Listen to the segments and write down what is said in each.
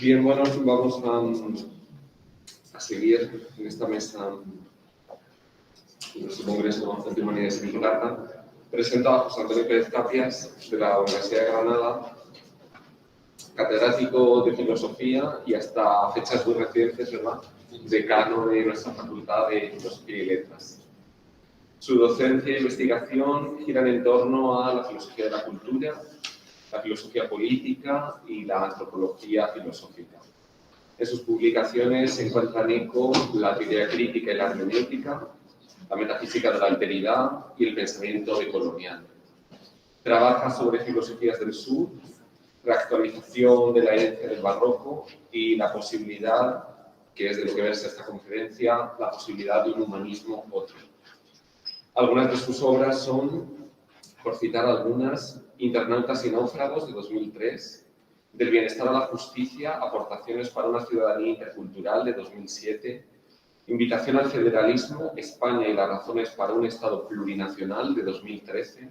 Bien, bueno, vamos a seguir en esta mesa en nuestro Congreso de Humanidades en Plata. Presento a José Antonio Pérez Tapias, de la Universidad de Granada, catedrático de Filosofía y hasta fechas muy recientes, ¿verdad?, decano de nuestra Facultad de Filosofía y Letras. Su docencia e investigación giran en torno a la filosofía de la cultura, la filosofía política y la antropología filosófica. En sus publicaciones se encuentran eco la teoría crítica y la hermenéutica, la metafísica de la alteridad y el pensamiento decolonial. Trabaja sobre filosofías del sur, reactualización de la herencia del barroco y la posibilidad, que es de lo que versa esta conferencia, la posibilidad de un humanismo otro. Algunas de sus obras son, por citar algunas, Internautas y náufragos, de 2003, Del bienestar a la justicia, aportaciones para una ciudadanía intercultural, de 2007, Invitación al federalismo, España y las razones para un Estado plurinacional, de 2013,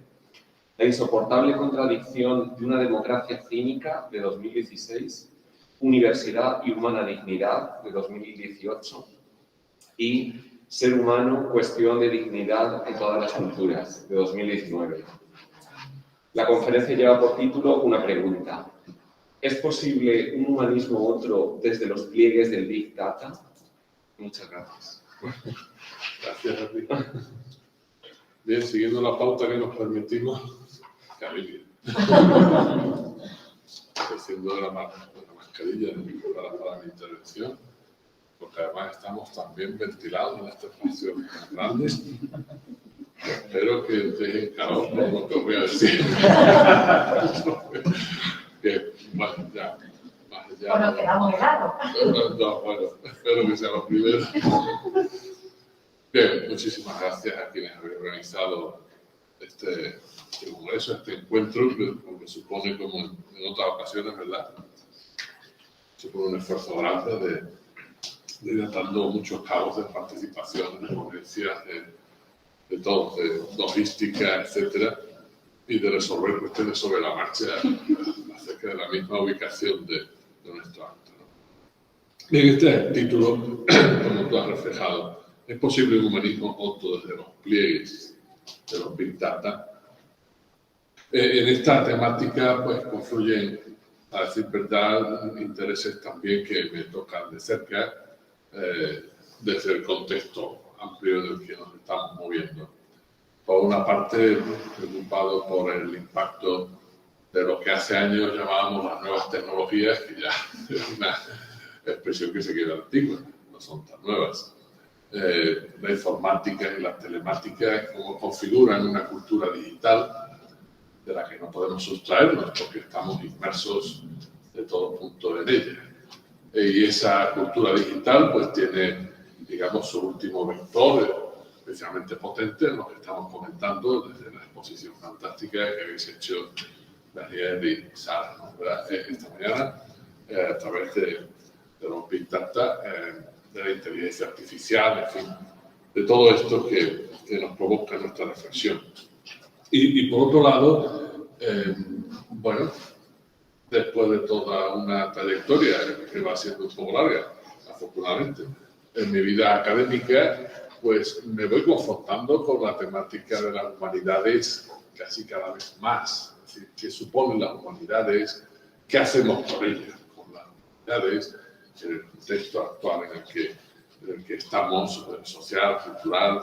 La insoportable contradicción de una democracia cínica, de 2016, Universidad y humana dignidad, de 2018, y Ser humano, cuestión de dignidad en todas las culturas, de 2019. La conferencia lleva por título una pregunta. ¿Es posible un humanismo otro desde los pliegues del Big Data? Muchas gracias. Gracias a ti. Bien, siguiendo la pauta que nos permitimos, Camilia. Haciendo la mascarilla para mi intervención, porque además estamos también ventilados en este espacio tan grande. Espero que dejen calor por lo que os voy a decir. Que, bueno, ya. Bueno, quedamos helados. No, bueno, espero que sea lo primero. Bien, muchísimas gracias a quienes habéis organizado este congreso, este encuentro, que supone, como en otras ocasiones, ¿verdad? Supone un esfuerzo grande de ir atando muchos cabos de participación, de ponencias, de todo, de logística, etcétera, y de resolver cuestiones sobre la marcha acerca de la misma ubicación de nuestro acto, ¿no? Bien, este es el título, como tú has reflejado. ¿Es posible un humanismo otro desde los pliegues de los Big Data? En esta temática, pues, confluyen, a decir verdad, intereses también que me tocan de cerca, desde el contexto amplio en el que nos estamos moviendo. Por una parte, preocupado por el impacto de lo que hace años llamábamos las nuevas tecnologías, que ya es una expresión que se queda antigua, no son tan nuevas. La informática y la telemática, cómo configuran una cultura digital de la que no podemos sustraernos porque estamos inmersos de todo punto en ella. Y esa cultura digital pues tiene, digamos, su último vector especialmente potente en lo que estamos comentando desde la exposición fantástica que habéis hecho Daniel y Sara, ¿no? Esta mañana, a través de los Big Data, de la inteligencia artificial, en fin, de todo esto que nos provoca nuestra reflexión. Y por otro lado, bueno, después de toda una trayectoria que va siendo un poco larga, afortunadamente, en mi vida académica, pues me voy confrontando con la temática de las humanidades casi cada vez más. Es decir, ¿qué suponen las humanidades? ¿Qué hacemos con ellas, con las humanidades, en el contexto actual en el que estamos, social, cultural,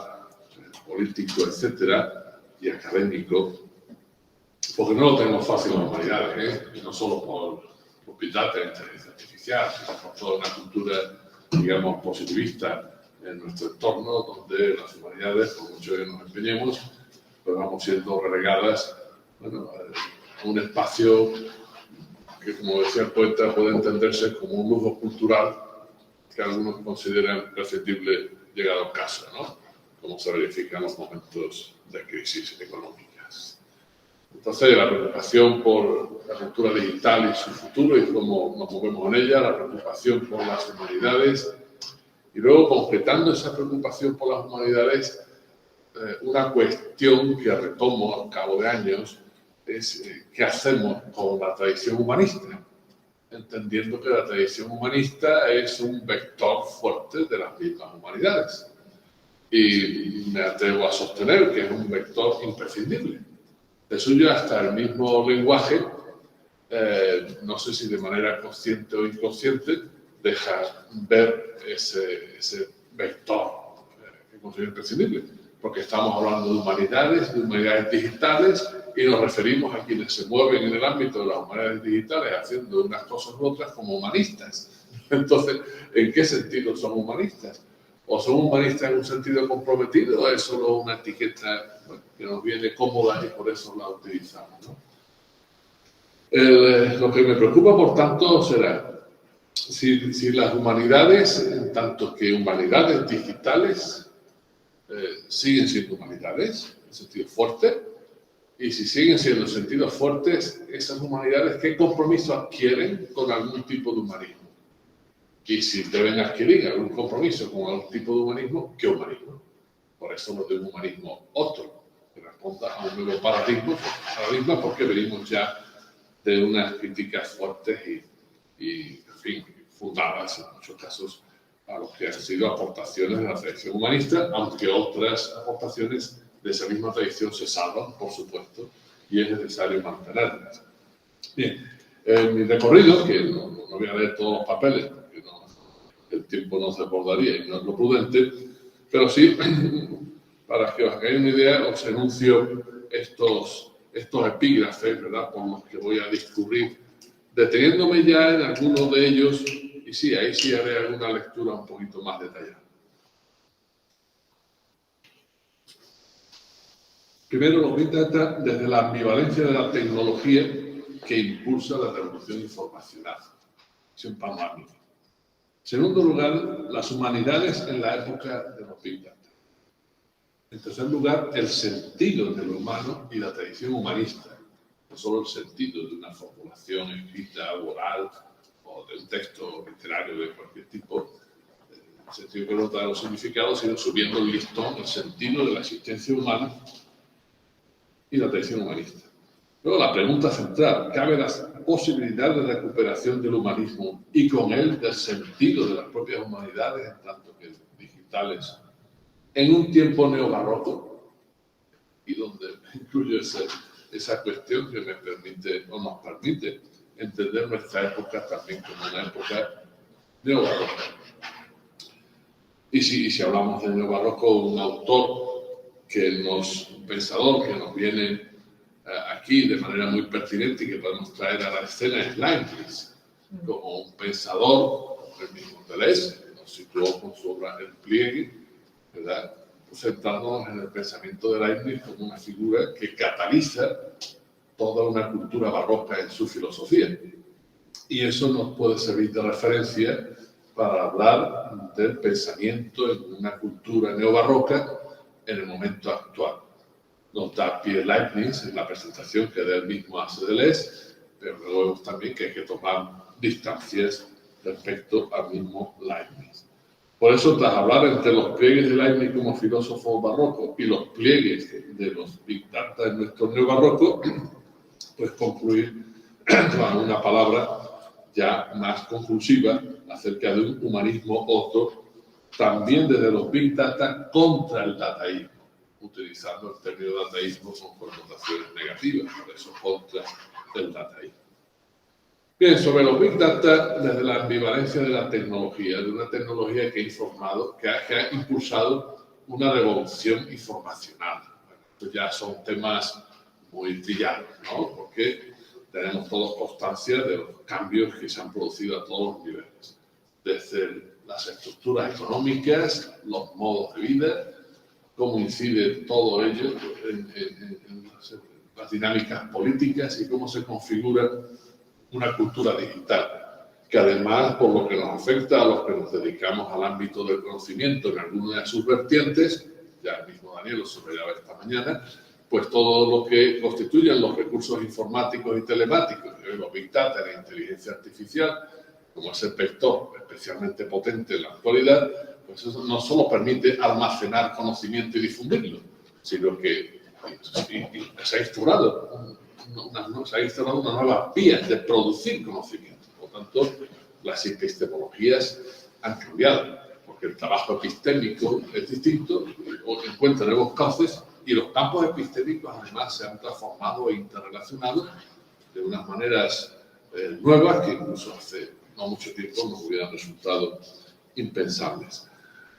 político, etcétera, y académico? Porque no lo tenemos fácil en las humanidades, ¿eh? Y no solo por Big Data, inteligencia artificial, sino por toda una cultura, digamos, positivista en nuestro entorno, donde las humanidades, por mucho que nos empeñemos, pues vamos siendo relegadas, bueno, a un espacio que, como decía el poeta, puede entenderse como un lujo cultural que algunos consideran perfectible llegado al caso, ¿no? Como se verifica en los momentos de crisis económicas. Entonces, la preocupación por la cultura digital y su futuro y cómo nos movemos en ella, la preocupación por las humanidades, y luego, concretando esa preocupación por las humanidades, una cuestión que retomo al cabo de años es qué hacemos con la tradición humanista. entendiendo que la tradición humanista es un vector fuerte de las mismas humanidades. Y me atrevo a sostener que es un vector imprescindible. De suyo hasta el mismo lenguaje, no sé si de manera consciente o inconsciente, deja ver ese vector que considero imprescindible. Porque estamos hablando de humanidades digitales, y nos referimos a quienes se mueven en el ámbito de las humanidades digitales haciendo unas cosas u otras como humanistas. Entonces, ¿en qué sentido son humanistas? ¿O son humanistas en un sentido comprometido o es solo una etiqueta que nos viene cómoda y por eso la utilizamos, ¿no? Lo que me preocupa, por tanto, será si las humanidades, en tanto que humanidades digitales, siguen siendo humanidades, en sentido fuerte, y si siguen siendo sentidos fuertes, esas humanidades, ¿qué compromiso adquieren con algún tipo de humanismo? Y si deben adquirir algún compromiso con algún tipo de humanismo, ¿qué humanismo? Por eso lo de un humanismo otro, que responda a un nuevo paradigma, porque venimos ya de unas críticas fuertes y en fin, fundadas en muchos casos a lo que han sido aportaciones de la tradición humanista, aunque otras aportaciones de esa misma tradición se salvan, por supuesto, y es necesario mantenerlas. Bien, mi recorrido, que no voy a leer todos los papeles, porque el tiempo no se abordaría y no es lo prudente, pero sí, para que os hagáis una idea, os enuncio estos epígrafes, ¿verdad?, por los que voy a discurrir, deteniéndome ya en algunos de ellos, y sí, ahí sí haré alguna lectura un poquito más detallada. Primero, los Big Data desde la ambivalencia de la tecnología que impulsa la revolución informacional. Visión panorámica. En segundo lugar, las humanidades en la época de los Big Data. En tercer lugar, el sentido de lo humano y la tradición humanista. No solo el sentido de una formulación escrita, oral o de un texto literario de cualquier tipo, el sentido que no da los significados, sino subiendo el listón, el sentido de la existencia humana y la tradición humanista. Luego, la pregunta central: ¿cabe la posibilidad de recuperación del humanismo y con él del sentido de las propias humanidades, en tanto que digitales, en un tiempo neobarroco? Y donde incluyo esa cuestión que me permite o nos permite entender nuestra época también como una época neobarroca. Y si hablamos de neobarroco, un autor un pensador que nos viene aquí de manera muy pertinente y que podemos traer a la escena es Leibniz, como un pensador, el mismo Deleuze, que nos situó con su obra El Pliegue, ¿verdad?, centrándonos en el pensamiento de Leibniz como una figura que cataliza toda una cultura barroca en su filosofía. Y eso nos puede servir de referencia para hablar del pensamiento en una cultura neobarroca en el momento actual. Nos da pie Leibniz en la presentación que él mismo hace de Deleuze, pero luego vemos también que hay que tomar distancias respecto al mismo Leibniz. Por eso, tras hablar entre los pliegues de Leibniz como filósofo barroco y los pliegues de los Big Data en nuestro neobarroco, pues concluir con una palabra ya más conclusiva acerca de un humanismo otro, también desde los Big Data contra el dataísmo, utilizando el término dataísmo con connotaciones negativas, por eso contra el dataísmo. Bien, sobre los Big Data desde la ambivalencia de la tecnología, de una tecnología que ha impulsado una revolución informacional. Estos ya son temas muy trillados, ¿no?, porque tenemos todos constancia de los cambios que se han producido a todos los niveles, desde las estructuras económicas, los modos de vida, cómo incide todo ello en las dinámicas políticas y cómo se configura una cultura digital, que además, por lo que nos afecta a los que nos dedicamos al ámbito del conocimiento en alguna de sus vertientes, ya el mismo Daniel lo subrayaba esta mañana, pues todo lo que constituyen los recursos informáticos y telemáticos, los Big Data, la inteligencia artificial, como ese vector especialmente potente en la actualidad, pues eso no solo permite almacenar conocimiento y difundirlo, sino que se ha instaurado una nueva vía de producir conocimiento, por tanto, las epistemologías han cambiado, porque el trabajo epistémico es distinto, o encuentra nuevos cauces, y los campos epistémicos además se han transformado e interrelacionado de unas maneras nuevas que incluso hace no mucho tiempo nos hubieran resultado impensables.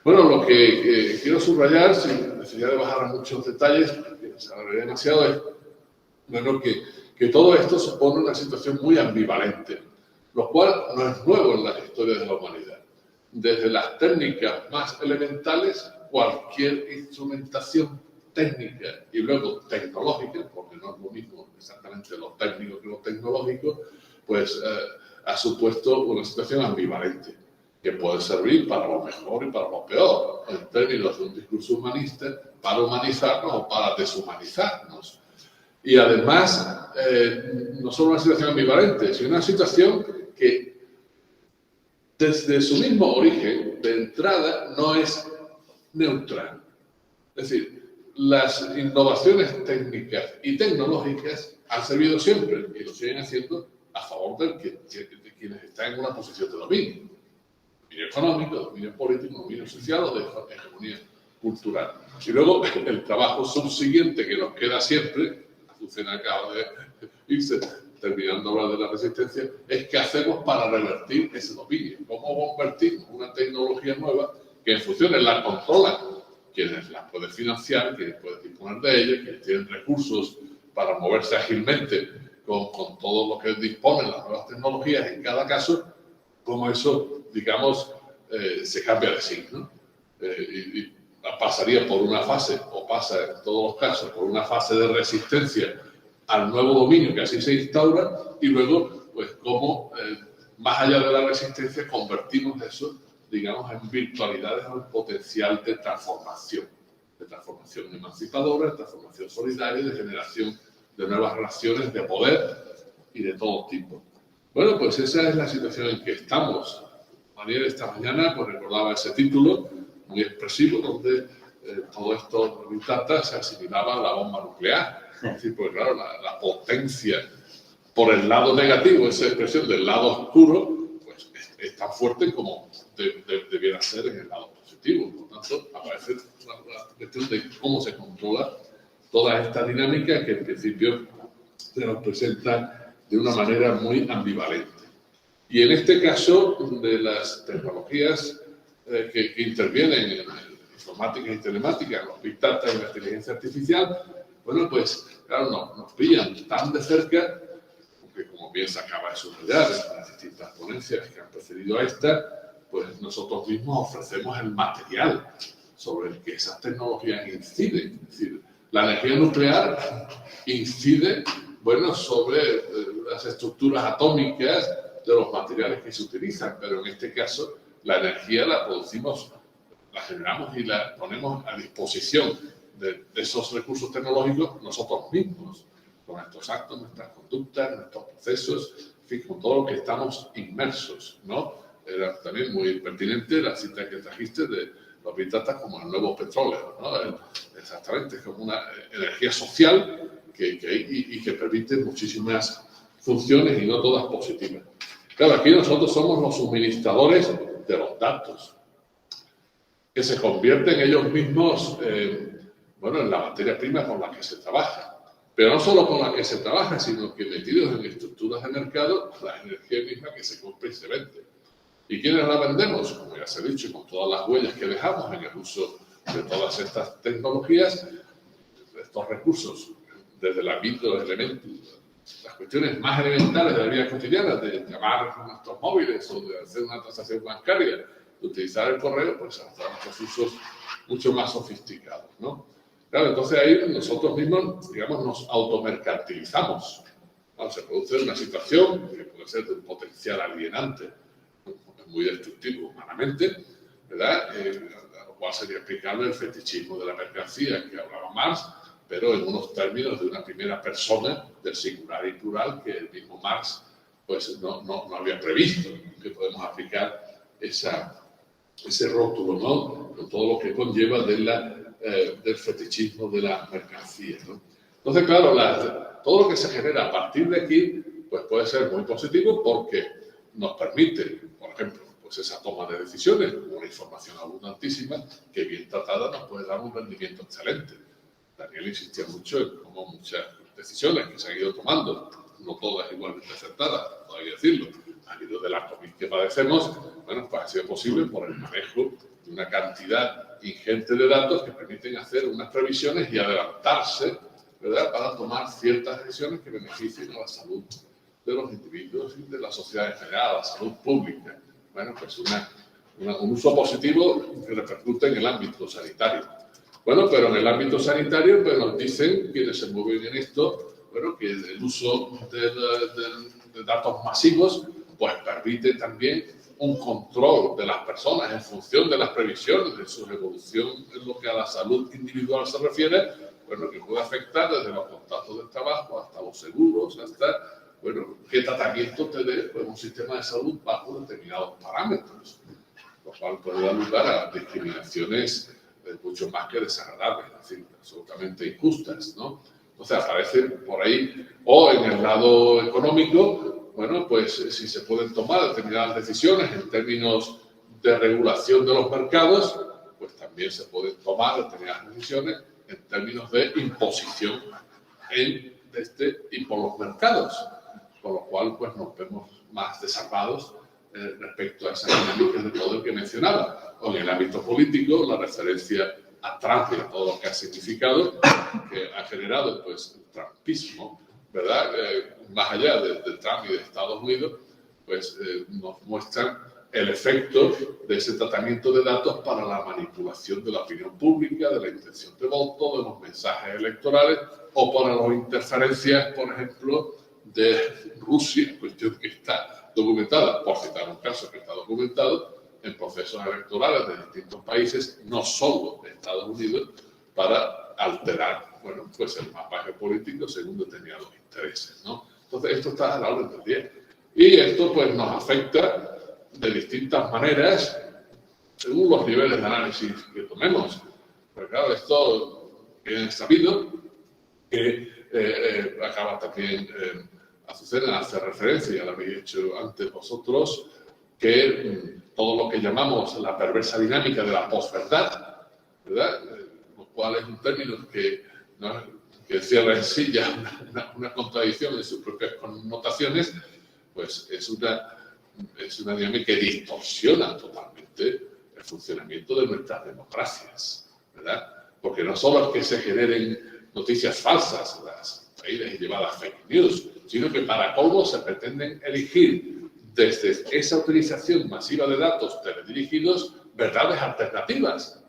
Bueno, lo que quiero subrayar, sin necesidad de bajar a muchos detalles, porque se alargaría demasiado, es bueno, que todo esto supone una situación muy ambivalente, lo cual no es nuevo en la historia de la humanidad. Desde las técnicas más elementales, cualquier instrumentación técnica y luego tecnológica, porque no es lo mismo exactamente lo técnico que lo tecnológico, pues ha supuesto una situación ambivalente, que puede servir para lo mejor y para lo peor, en términos de un discurso humanista, para humanizarnos o para deshumanizarnos. Y además, no solo una situación ambivalente, sino una situación que desde su mismo origen, de entrada, no es neutral. Es decir, las innovaciones técnicas y tecnológicas han servido siempre, y lo siguen haciendo, a favor de quienes están en una posición de dominio. Dominio económico, dominio político, dominio social o de hegemonía cultural. Y luego el trabajo subsiguiente que nos queda siempre, Azucena acaba de irse terminando de hablar de la resistencia, es qué hacemos para revertir ese dominio. ¿Cómo convertimos una tecnología nueva que en funciones la controlan quienes la pueden financiar, quienes pueden disponer de ella, quienes tienen recursos para moverse ágilmente con todo lo que disponen las nuevas tecnologías en cada caso, como eso, digamos, se cambia de signo. Y pasaría por una fase, o pasa en todos los casos, por una fase de resistencia al nuevo dominio que así se instaura, y luego, pues, cómo, más allá de la resistencia, convertimos eso, digamos, en virtualidades o en potencial de transformación emancipadora, de transformación solidaria, de generación de nuevas relaciones de poder y de todo tipo. Bueno, pues esa es la situación en que estamos. Mariel esta mañana pues recordaba ese título muy expresivo donde todo esto de Big Data se asimilaba a la bomba nuclear. Es decir, pues claro, la potencia por el lado negativo, esa expresión del lado oscuro, pues es tan fuerte como debiera ser en el lado positivo. Por lo tanto, aparece una cuestión de cómo se controla toda esta dinámica que en principio se nos presenta de una manera muy ambivalente. Y en este caso de las tecnologías que intervienen en informática y telemática, los Big Data y la inteligencia artificial, bueno, pues claro, nos pillan tan de cerca, porque como bien se acaba de subrayar en las distintas ponencias que han precedido a esta, pues nosotros mismos ofrecemos el material sobre el que esas tecnologías inciden. Es decir, la energía nuclear incide, bueno, sobre las estructuras atómicas de los materiales que se utilizan, pero en este caso la energía la producimos, la generamos y la ponemos a disposición de esos recursos tecnológicos nosotros mismos, con nuestros actos, nuestras conductas, nuestros procesos, en fin, con todo lo que estamos inmersos, ¿no? Era también muy pertinente la cita que trajiste de los Big Data como el nuevo petróleo, ¿no? Exactamente, es como una energía social que permite muchísimas funciones y no todas positivas. Claro, aquí nosotros somos los suministradores de los datos, que se convierten ellos mismos bueno, en la materia prima con la que se trabaja. Pero no solo con la que se trabaja, sino que metidos en estructuras de mercado, la energía misma que se compra y se vende. ¿Y quiénes la vendemos? Como ya se ha dicho, con todas las huellas que dejamos en el uso de todas estas tecnologías, estos recursos, desde el ámbito de elementos, las cuestiones más elementales de la vida cotidiana, de llamar a nuestros móviles o de hacer una transacción bancaria, de utilizar el correo, pues hasta otros usos mucho más sofisticados, ¿no? Claro, entonces ahí nosotros mismos, digamos, nos automercantilizamos, ¿no? Se produce una situación que puede ser de un potencial alienante, muy destructivo humanamente, ¿verdad? A lo cual sería aplicable el fetichismo de la mercancía que hablaba Marx, pero en unos términos de una primera persona, del singular y plural, que el mismo Marx pues, no había previsto, que podemos aplicar ese rótulo, ¿no? Con todo lo que conlleva del fetichismo de la mercancía, ¿no? Entonces, claro, todo lo que se genera a partir de aquí pues puede ser muy positivo porque nos permite, por ejemplo, pues esa toma de decisiones, una información abundantísima que bien tratada nos puede dar un rendimiento excelente. Daniel insistía mucho en cómo muchas decisiones que se han ido tomando, no todas igualmente acertadas, todavía decirlo, han ido de la COVID que padecemos, bueno, pues ha sido posible por el manejo de una cantidad ingente de datos que permiten hacer unas previsiones y adelantarse, ¿verdad?, para tomar ciertas decisiones que beneficien a la salud de los individuos y de la sociedad en general, a la salud pública. Bueno, pues un uso positivo que repercute en el ámbito sanitario. Bueno, pero en el ámbito sanitario, pues nos dicen quienes se mueven en esto, bueno, que el uso de datos masivos, pues permite también un control de las personas en función de las previsiones, de su evolución en lo que a la salud individual se refiere, bueno, que puede afectar desde los contratos de trabajo hasta los seguros, hasta, bueno, qué tratamiento te dé pues, un sistema de salud bajo determinados parámetros, lo cual puede dar lugar a discriminaciones mucho más que desagradables, es decir, absolutamente injustas, ¿no? Entonces aparecen por ahí, o en el lado económico, bueno, pues si se pueden tomar determinadas decisiones en términos de regulación de los mercados, pues también se pueden tomar determinadas decisiones en términos de imposición y por los mercados, con lo cual pues nos vemos más desarmados respecto a esas dinámicas de poder que mencionaba. O en el ámbito político, la referencia a Trump y a todo lo que ha significado, que ha generado pues el trumpismo, ¿verdad? Más allá de Trump y de Estados Unidos, pues nos muestran el efecto de ese tratamiento de datos para la manipulación de la opinión pública, de la intención de voto, de los mensajes electorales, o para las interferencias, por ejemplo, de Rusia, cuestión que está documentada, por citar un caso que está documentado, en procesos electorales de distintos países, no solo de Estados Unidos, para alterar, bueno, pues el mapa geopolítico según determinados intereses, ¿no? Entonces, esto está a la orden del día. Y esto, pues, nos afecta de distintas maneras, según los niveles de análisis que tomemos. Porque, claro, esto bien sabido, que acaba también Azucena hace referencia, ya lo habéis hecho antes vosotros, que todo lo que llamamos la perversa dinámica de la posverdad, ¿verdad? Lo cual es un término que encierra en sí ya una contradicción en sus propias connotaciones, pues es una dinámica que distorsiona totalmente el funcionamiento de nuestras democracias, ¿verdad? Porque no solo es que se generen noticias falsas, las traídas y llevadas fake news, sino que para colmo se pretenden elegir desde esa utilización masiva de datos teledirigidos verdades alternativas,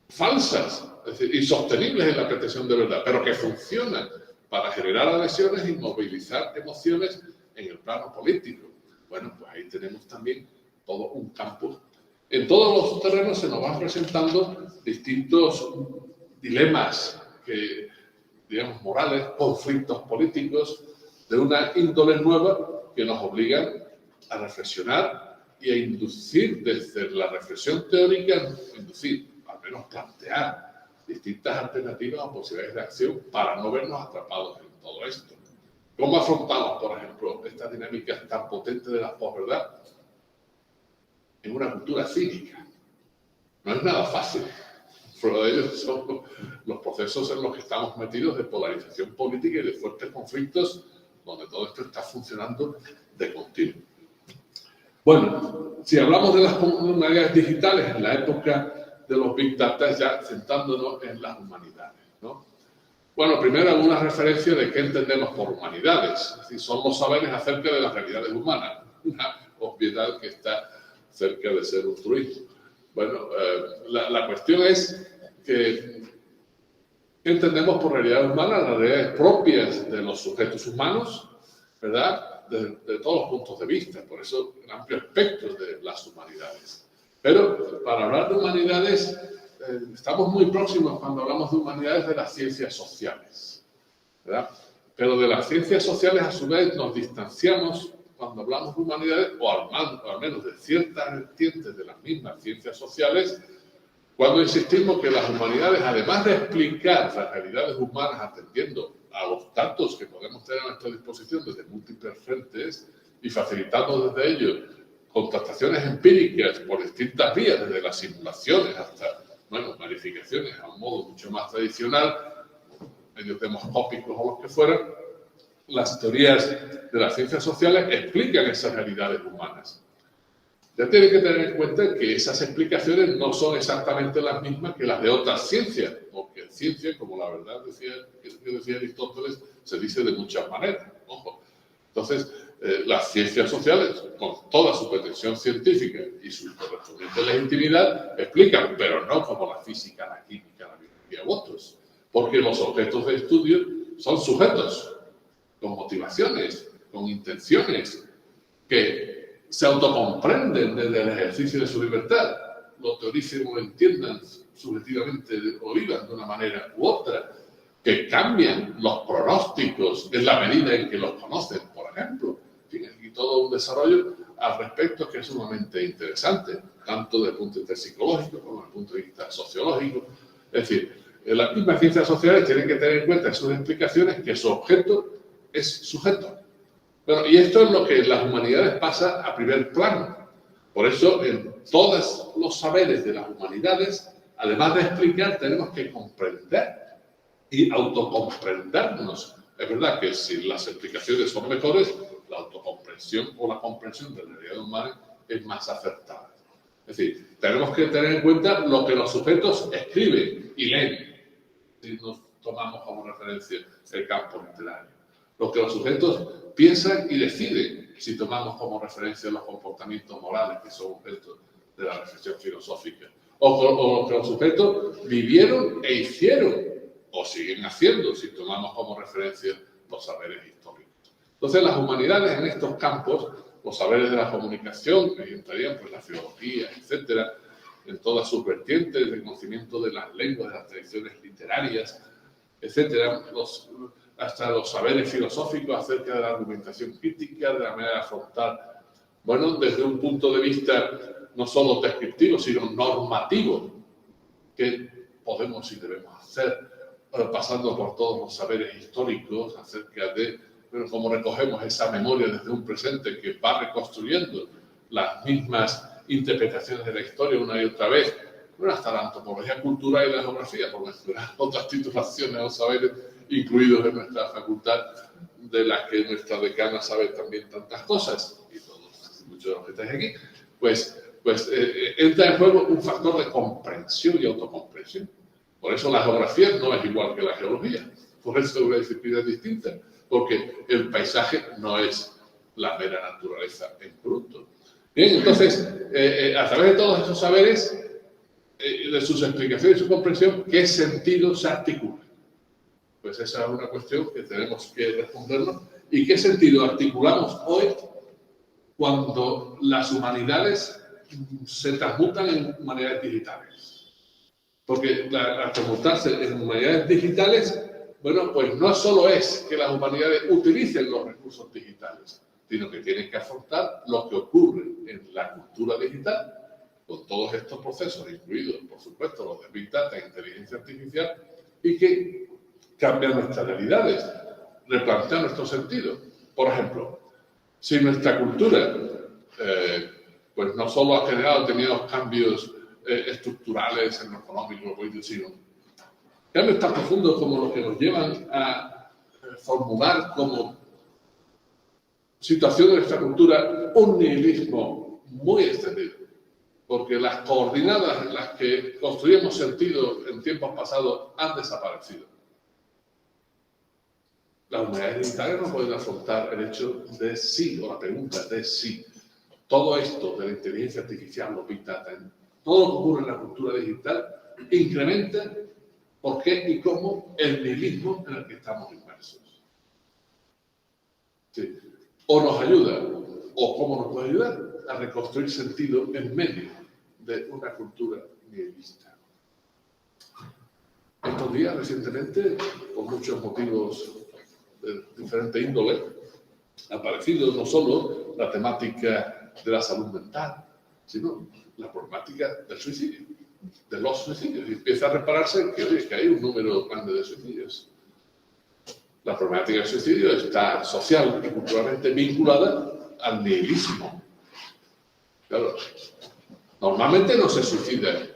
falsas, es decir, insostenibles en la pretensión de verdad, pero que funcionan para generar adhesiones y movilizar emociones en el plano político. Bueno, pues ahí tenemos también todo un campo. En todos los terrenos se nos van presentando distintos dilemas que, digamos, morales, conflictos políticos de una índole nueva que nos obligan a reflexionar y a inducir desde la reflexión teórica, al menos plantear distintas alternativas o posibilidades de acción para no vernos atrapados en todo esto. ¿Cómo afrontamos, por ejemplo, estas dinámicas tan potentes de la posverdad? En una cultura cínica. No es nada fácil. Prueba de ello son los procesos en los que estamos metidos de polarización política y de fuertes conflictos donde todo esto está funcionando de continuo. Bueno, si hablamos de las comunidades digitales en la época de los Big Data, ya centrándonos en las humanidades, ¿no? Bueno, primero alguna referencia de qué entendemos por humanidades. Es decir, son los saberes acerca de las realidades humanas. Una obviedad que está cerca de ser un truismo. Bueno, la cuestión es que entendemos por realidades humanas las realidades propias de los sujetos humanos, ¿verdad? De todos los puntos de vista, por eso el amplio espectro de las humanidades. Pero para hablar de humanidades, estamos muy próximos cuando hablamos de humanidades de las ciencias sociales, ¿verdad? Pero de las ciencias sociales, a su vez, nos distanciamos cuando hablamos de humanidades, o al menos de ciertas vertientes de las mismas ciencias sociales, cuando insistimos que las humanidades, además de explicar las realidades humanas atendiendo a los datos que podemos tener a nuestra disposición desde múltiples frentes, y facilitando desde ellos contrastaciones empíricas por distintas vías, desde las simulaciones hasta, bueno, verificaciones a un modo mucho más tradicional, medios demoscópicos o los que fueran, las teorías de las ciencias sociales explican esas realidades humanas. Ya tienen que tener en cuenta que esas explicaciones no son exactamente las mismas que las de otras ciencias, porque en ciencia, como la verdad decía Aristóteles, se dice de muchas maneras. Ojo. Entonces, las ciencias sociales, con toda su pretensión científica y su correspondiente legitimidad, explican, pero no como la física, la química, la biología u otros, porque los objetos de estudio son sujetos con motivaciones, con intenciones, que se autocomprenden desde el ejercicio de su libertad, lo teoricen o lo entiendan subjetivamente o vivan de una manera u otra, que cambian los pronósticos en la medida en que los conocen, por ejemplo. En fin, y todo un desarrollo al respecto que es sumamente interesante, tanto desde el punto de vista psicológico como desde el punto de vista sociológico. Es decir, las mismas ciencias sociales tienen que tener en cuenta en sus explicaciones que su objeto es sujeto. Bueno, y esto es lo que en las humanidades pasa a primer plano. Por eso, en todos los saberes de las humanidades, además de explicar, tenemos que comprender y autocomprendernos. Es verdad que si las explicaciones son mejores, la autocomprensión o la comprensión de la realidad humana es más acertada. Es decir, tenemos que tener en cuenta lo que los sujetos escriben y leen, si nos tomamos como referencia el campo literario. Lo que los sujetos piensan y deciden, si tomamos como referencia los comportamientos morales que son objeto de la reflexión filosófica. O lo que los sujetos vivieron e hicieron, o siguen haciendo, si tomamos como referencia los saberes históricos. Entonces, las humanidades en estos campos, los saberes de la comunicación, que entrarían pues la filología, etcétera, en todas sus vertientes, el conocimiento de las lenguas, de las tradiciones literarias, etcétera, hasta los saberes filosóficos acerca de la argumentación crítica, de la manera de afrontar, bueno, desde un punto de vista no solo descriptivo, sino normativo, que podemos y debemos hacer, pasando por todos los saberes históricos acerca de, bueno, cómo recogemos esa memoria desde un presente que va reconstruyendo las mismas interpretaciones de la historia una y otra vez, bueno, hasta la antropología cultural y la geografía, por mencionar otras titulaciones o saberes incluidos en nuestra facultad, de las que nuestra decana sabe también tantas cosas, y todos, muchos de los que estáis aquí, pues entra en juego un factor de comprensión y autocomprensión. Por eso la geografía no es igual que la geología, por eso es una disciplina distinta, porque el paisaje no es la mera naturaleza en bruto. Bien, entonces, a través de todos esos saberes, de sus explicaciones y su comprensión, ¿qué sentido se articula? Pues esa es una cuestión que tenemos que respondernos. ¿Y qué sentido articulamos hoy cuando las humanidades se transmutan en humanidades digitales? Porque al transmutarse en humanidades digitales, bueno, pues no solo es que las humanidades utilicen los recursos digitales, sino que tienen que afrontar lo que ocurre en la cultura digital, con todos estos procesos, incluidos, por supuesto, los de Big Data e inteligencia artificial, y que cambian nuestras realidades, replantean nuestro sentido. Por ejemplo, si nuestra cultura pues no solo ha tenido cambios estructurales en lo económico, sino cambios tan profundos como los que nos llevan a formular como situación de nuestra cultura un nihilismo muy extendido, porque las coordenadas en las que construimos sentido en tiempos pasados han desaparecido. Las humanidades digitales no pueden afrontar el hecho de sí, o la pregunta de sí. Todo esto de la inteligencia artificial, los Big Data, todo lo que ocurre en la cultura digital, incrementa por qué y cómo el nihilismo en el que estamos inmersos. Sí. O nos ayuda, o cómo nos puede ayudar a reconstruir sentido en medio de una cultura nihilista. Estos días, recientemente, por muchos motivos de diferente índole, ha aparecido no solo la temática de la salud mental, sino la problemática del suicidio, de los suicidios. Y empieza a repararse que, oye, que hay un número grande de suicidios. La problemática del suicidio está social y culturalmente vinculada al nihilismo. Claro, normalmente no se suicidan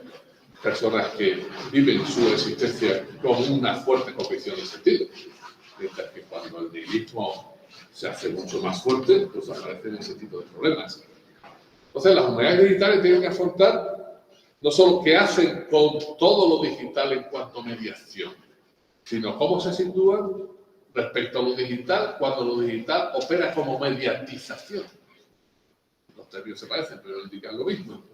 personas que viven su existencia con una fuerte convicción de sentido. Mientras que cuando el nihilismo se hace mucho más fuerte, pues aparecen ese tipo de problemas. Entonces, las humanidades digitales tienen que afrontar no solo qué hacen con todo lo digital en cuanto a mediación, sino cómo se sitúan respecto a lo digital cuando lo digital opera como mediatización. Los términos se parecen, pero indican lo mismo,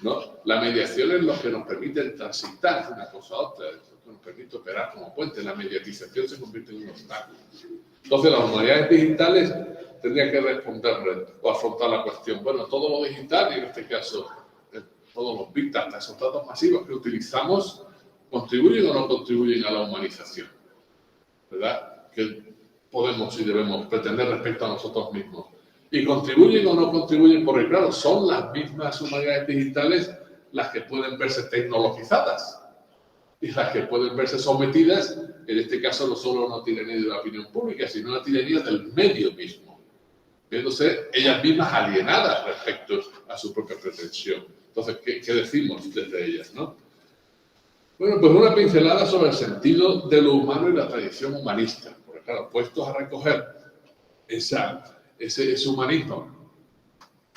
¿no? La mediación es lo que nos permite transitar de una cosa a otra, lo que nos permite operar como puente. La mediatización se convierte en un obstáculo. Entonces, las humanidades digitales tendrían que responder o afrontar la cuestión, bueno, todo lo digital, y en este caso todos los big data, esos datos masivos que utilizamos, ¿contribuyen o no contribuyen a la humanización? ¿Verdad? ¿Qué podemos y debemos pretender respecto a nosotros mismos? ¿Y contribuyen o no contribuyen? Porque claro, son las mismas humanidades digitales las que pueden verse tecnologizadas y las que pueden verse sometidas, en este caso no solo a una tiranía de la opinión pública, sino a una tiranía del medio mismo, viéndose ellas mismas alienadas respecto a su propia pretensión. Entonces, ¿qué decimos desde ellas, no? Bueno, pues una pincelada sobre el sentido de lo humano y la tradición humanista. Porque claro, puestos a recoger ese humanismo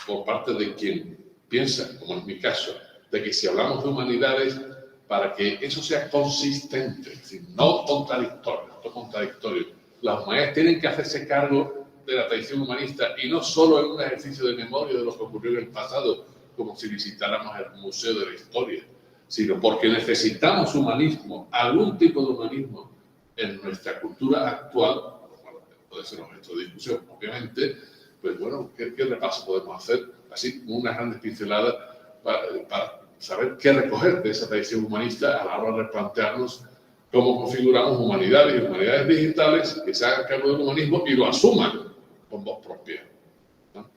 por parte de quien piensa, como en mi caso, de que si hablamos de humanidades, para que eso sea consistente, es decir, no contradictorio, las humanidades tienen que hacerse cargo de la tradición humanista y no solo en un ejercicio de memoria de lo que ocurrió en el pasado, como si visitáramos el Museo de la Historia, sino porque necesitamos humanismo, algún tipo de humanismo en nuestra cultura actual. Bueno, puede ser objeto de discusión, obviamente, pues bueno, ¿qué repaso podemos hacer? Así, una gran pincelada para saber qué recoger de esa tradición humanista a la hora de replantearnos cómo configuramos humanidades y humanidades digitales que se hagan cargo del humanismo y lo asuman con voz propia, ¿no?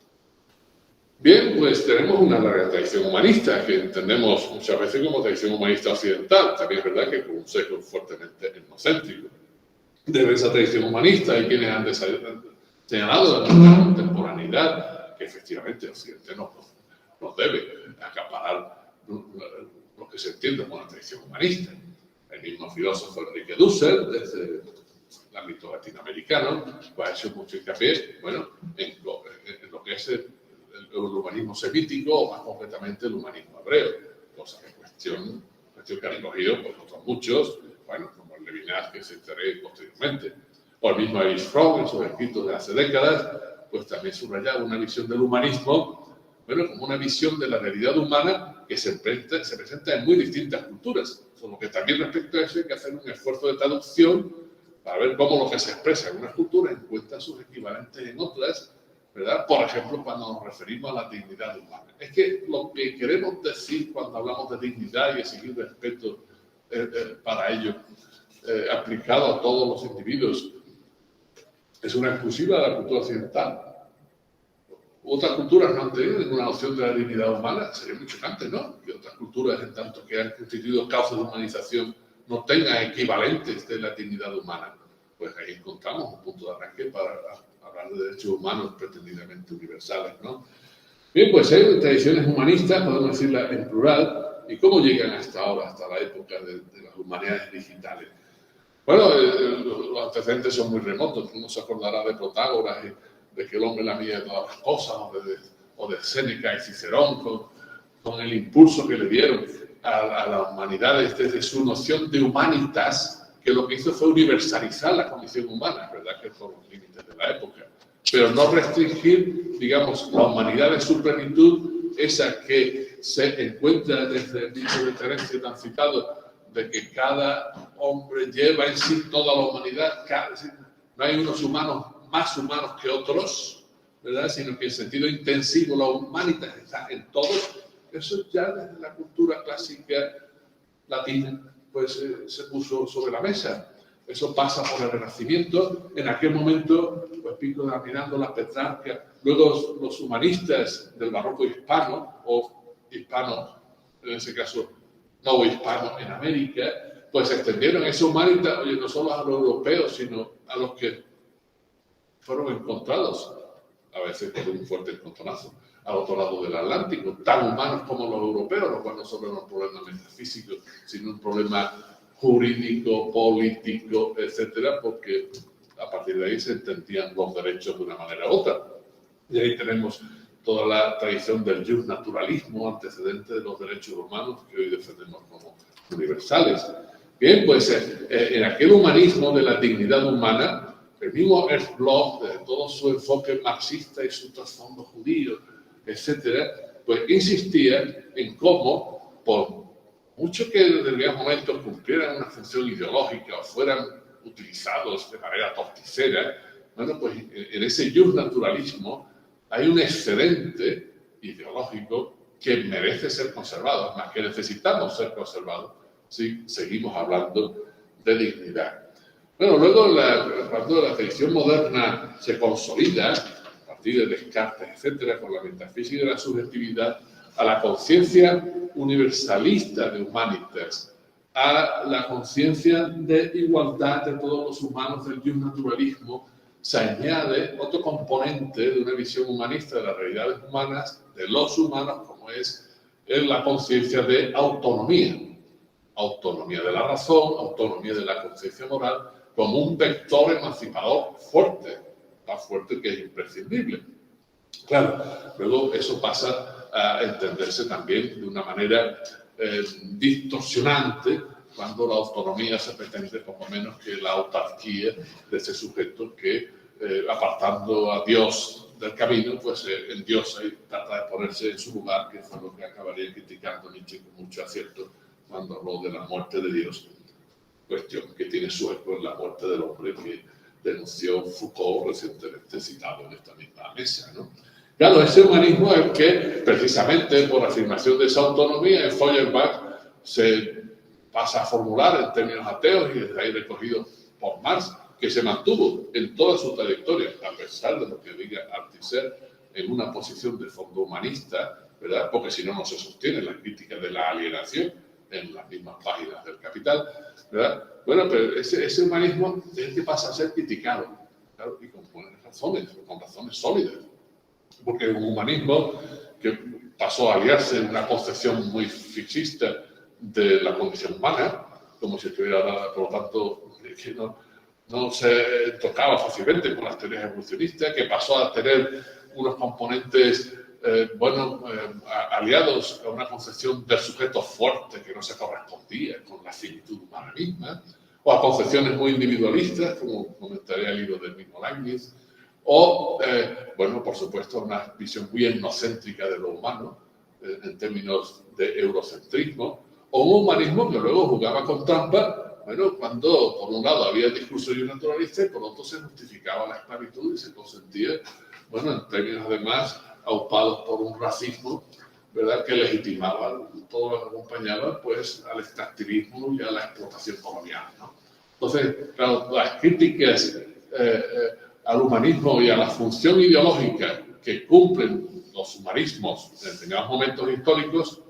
Bien, pues tenemos una larga tradición humanista que entendemos muchas veces como tradición humanista occidental. También es verdad que con un sesgo fuertemente etnocéntrico. De esa tradición humanista hay quienes han señalado en la contemporaneidad que efectivamente Occidente nos debe acaparar lo que se entiende como una tradición humanista. El mismo filósofo Enrique Dussel, desde el ámbito latinoamericano, pues ha hecho mucho hincapié, bueno, en lo que es el humanismo semítico, o más concretamente el humanismo hebreo, cosa que cuestión que han recogido pues, otros muchos, bueno, como el Levinas, que se enteré posteriormente, o el mismo Erich Fromm, en sus escritos de hace décadas, pues también subrayaba una visión del humanismo, bueno, como una visión de la realidad humana que se presenta en muy distintas culturas, solo que también respecto a eso hay que hacer un esfuerzo de traducción para ver cómo lo que se expresa en unas culturas encuentra sus equivalentes en otras, ¿verdad? Por ejemplo, cuando nos referimos a la dignidad humana. Es que lo que queremos decir cuando hablamos de dignidad y exigir respeto para ello, aplicado a todos los individuos, es una exclusiva de la cultura occidental. Otras culturas no han tenido ninguna noción de la dignidad humana. Sería muy chocante, ¿no? Que otras culturas, en tanto que han constituido causas de humanización, no tengan equivalentes de la dignidad humana. Pues ahí encontramos un punto de arranque para hablar de derechos humanos pretendidamente universales, ¿no? Bien, pues hay tradiciones humanistas, podemos decirlas en plural, y cómo llegan hasta ahora, hasta la época de las humanidades digitales. Bueno, los antecedentes son muy remotos. Uno se acordará de Protágoras, de que el hombre la medida de todas las cosas, o de Séneca y Cicerón, con el impulso que le dieron a las humanidades desde su noción de humanitas, que lo que hizo fue universalizar la condición humana, ¿verdad? Que son los límites de la época, pero no restringir, digamos, la humanidad en su plenitud, esa que se encuentra desde el dicho de Terencio tan citado, de que cada hombre lleva en sí toda la humanidad, no hay unos humanos más humanos que otros, ¿verdad? Sino que en sentido intensivo la humanidad está en todos. Eso ya desde la cultura clásica latina pues se puso sobre la mesa. Eso pasa por el Renacimiento. En aquel momento, pues Pico de la Mirandola, Petrarca, luego los humanistas del barroco hispano, o hispano, en ese caso, no hispano en América, pues extendieron esa humanidad, no solo a los europeos, sino a los que fueron encontrados a veces con un fuerte encontronazo, al otro lado del Atlántico, tan humanos como los europeos, lo cual no solo era un problema metafísico, sino un problema jurídico, político, etcétera, porque a partir de ahí se entendían los derechos de una manera u otra. Y ahí tenemos toda la tradición del justnaturalismo, antecedente de los derechos humanos que hoy defendemos como universales. Bien, pues en aquel humanismo de la dignidad humana, el mismo Ernst Bloch, de todo su enfoque marxista y su trasfondo judío, etcétera, pues insistía en cómo, por mucho que en determinados momentos cumplieran una función ideológica o fueran utilizados de manera torticera, bueno, pues en ese justnaturalismo hay un excedente ideológico que merece ser conservado, es más, que necesitamos ser conservados si seguimos hablando de dignidad. Bueno, luego cuando la tradición moderna se consolida, a partir de Descartes, etcétera, con la metafísica de la subjetividad, a la conciencia universalista de Humanitas, a la conciencia de igualdad de todos los humanos del justnaturalismo, se añade otro componente de una visión humanista de las realidades humanas, de los humanos, como es la conciencia de autonomía. Autonomía de la razón, autonomía de la conciencia moral, como un vector emancipador fuerte, tan fuerte que es imprescindible. Claro, luego eso pasa a entenderse también de una manera distorsionante cuando la autonomía se pretende poco menos que la autarquía de ese sujeto que, apartando a Dios del camino, pues en Dios trata de ponerse en su lugar, que fue lo que acabaría criticando Nietzsche con mucho acierto cuando habló de la muerte de Dios, cuestión que tiene su eco en la muerte del hombre que denunció Foucault, recientemente citado en esta misma mesa, ¿no? Claro, ese humanismo es que, precisamente por afirmación de esa autonomía, en Feuerbach se pasa a formular en términos ateos y desde ahí recogido por Marx, que se mantuvo en toda su trayectoria, a pesar de lo que diga Althusser, en una posición de fondo humanista, ¿verdad? Porque si no, no se sostiene la crítica de la alienación en las mismas páginas del Capital, ¿verdad? Bueno, pero ese humanismo es el que pasa a ser criticado, claro, y con buenas razones, con razones sólidas, porque un humanismo que pasó a aliarse en una concepción muy fixista de la condición humana, como si estuviera, por lo tanto, que no se tocaba fácilmente con las teorías evolucionistas, que pasó a tener unos componentes aliados a una concepción del sujeto fuerte que no se correspondía con la finitud humana misma, o a concepciones muy individualistas, como comentaré al hilo del mismo Leibniz, o, por supuesto, una visión muy etnocéntrica de lo humano, en términos de eurocentrismo, o un humanismo que luego jugaba con trampa, cuando por un lado había discurso naturalista y por otro se justificaba la esclavitud y se consentía, en términos además aupados por un racismo, ¿verdad?, que legitimaba todo lo que acompañaba, pues, al extractivismo y a la explotación colonial, ¿no? Entonces, claro, las críticas al humanismo y a la función ideológica que cumplen los humanismos en determinados momentos históricos,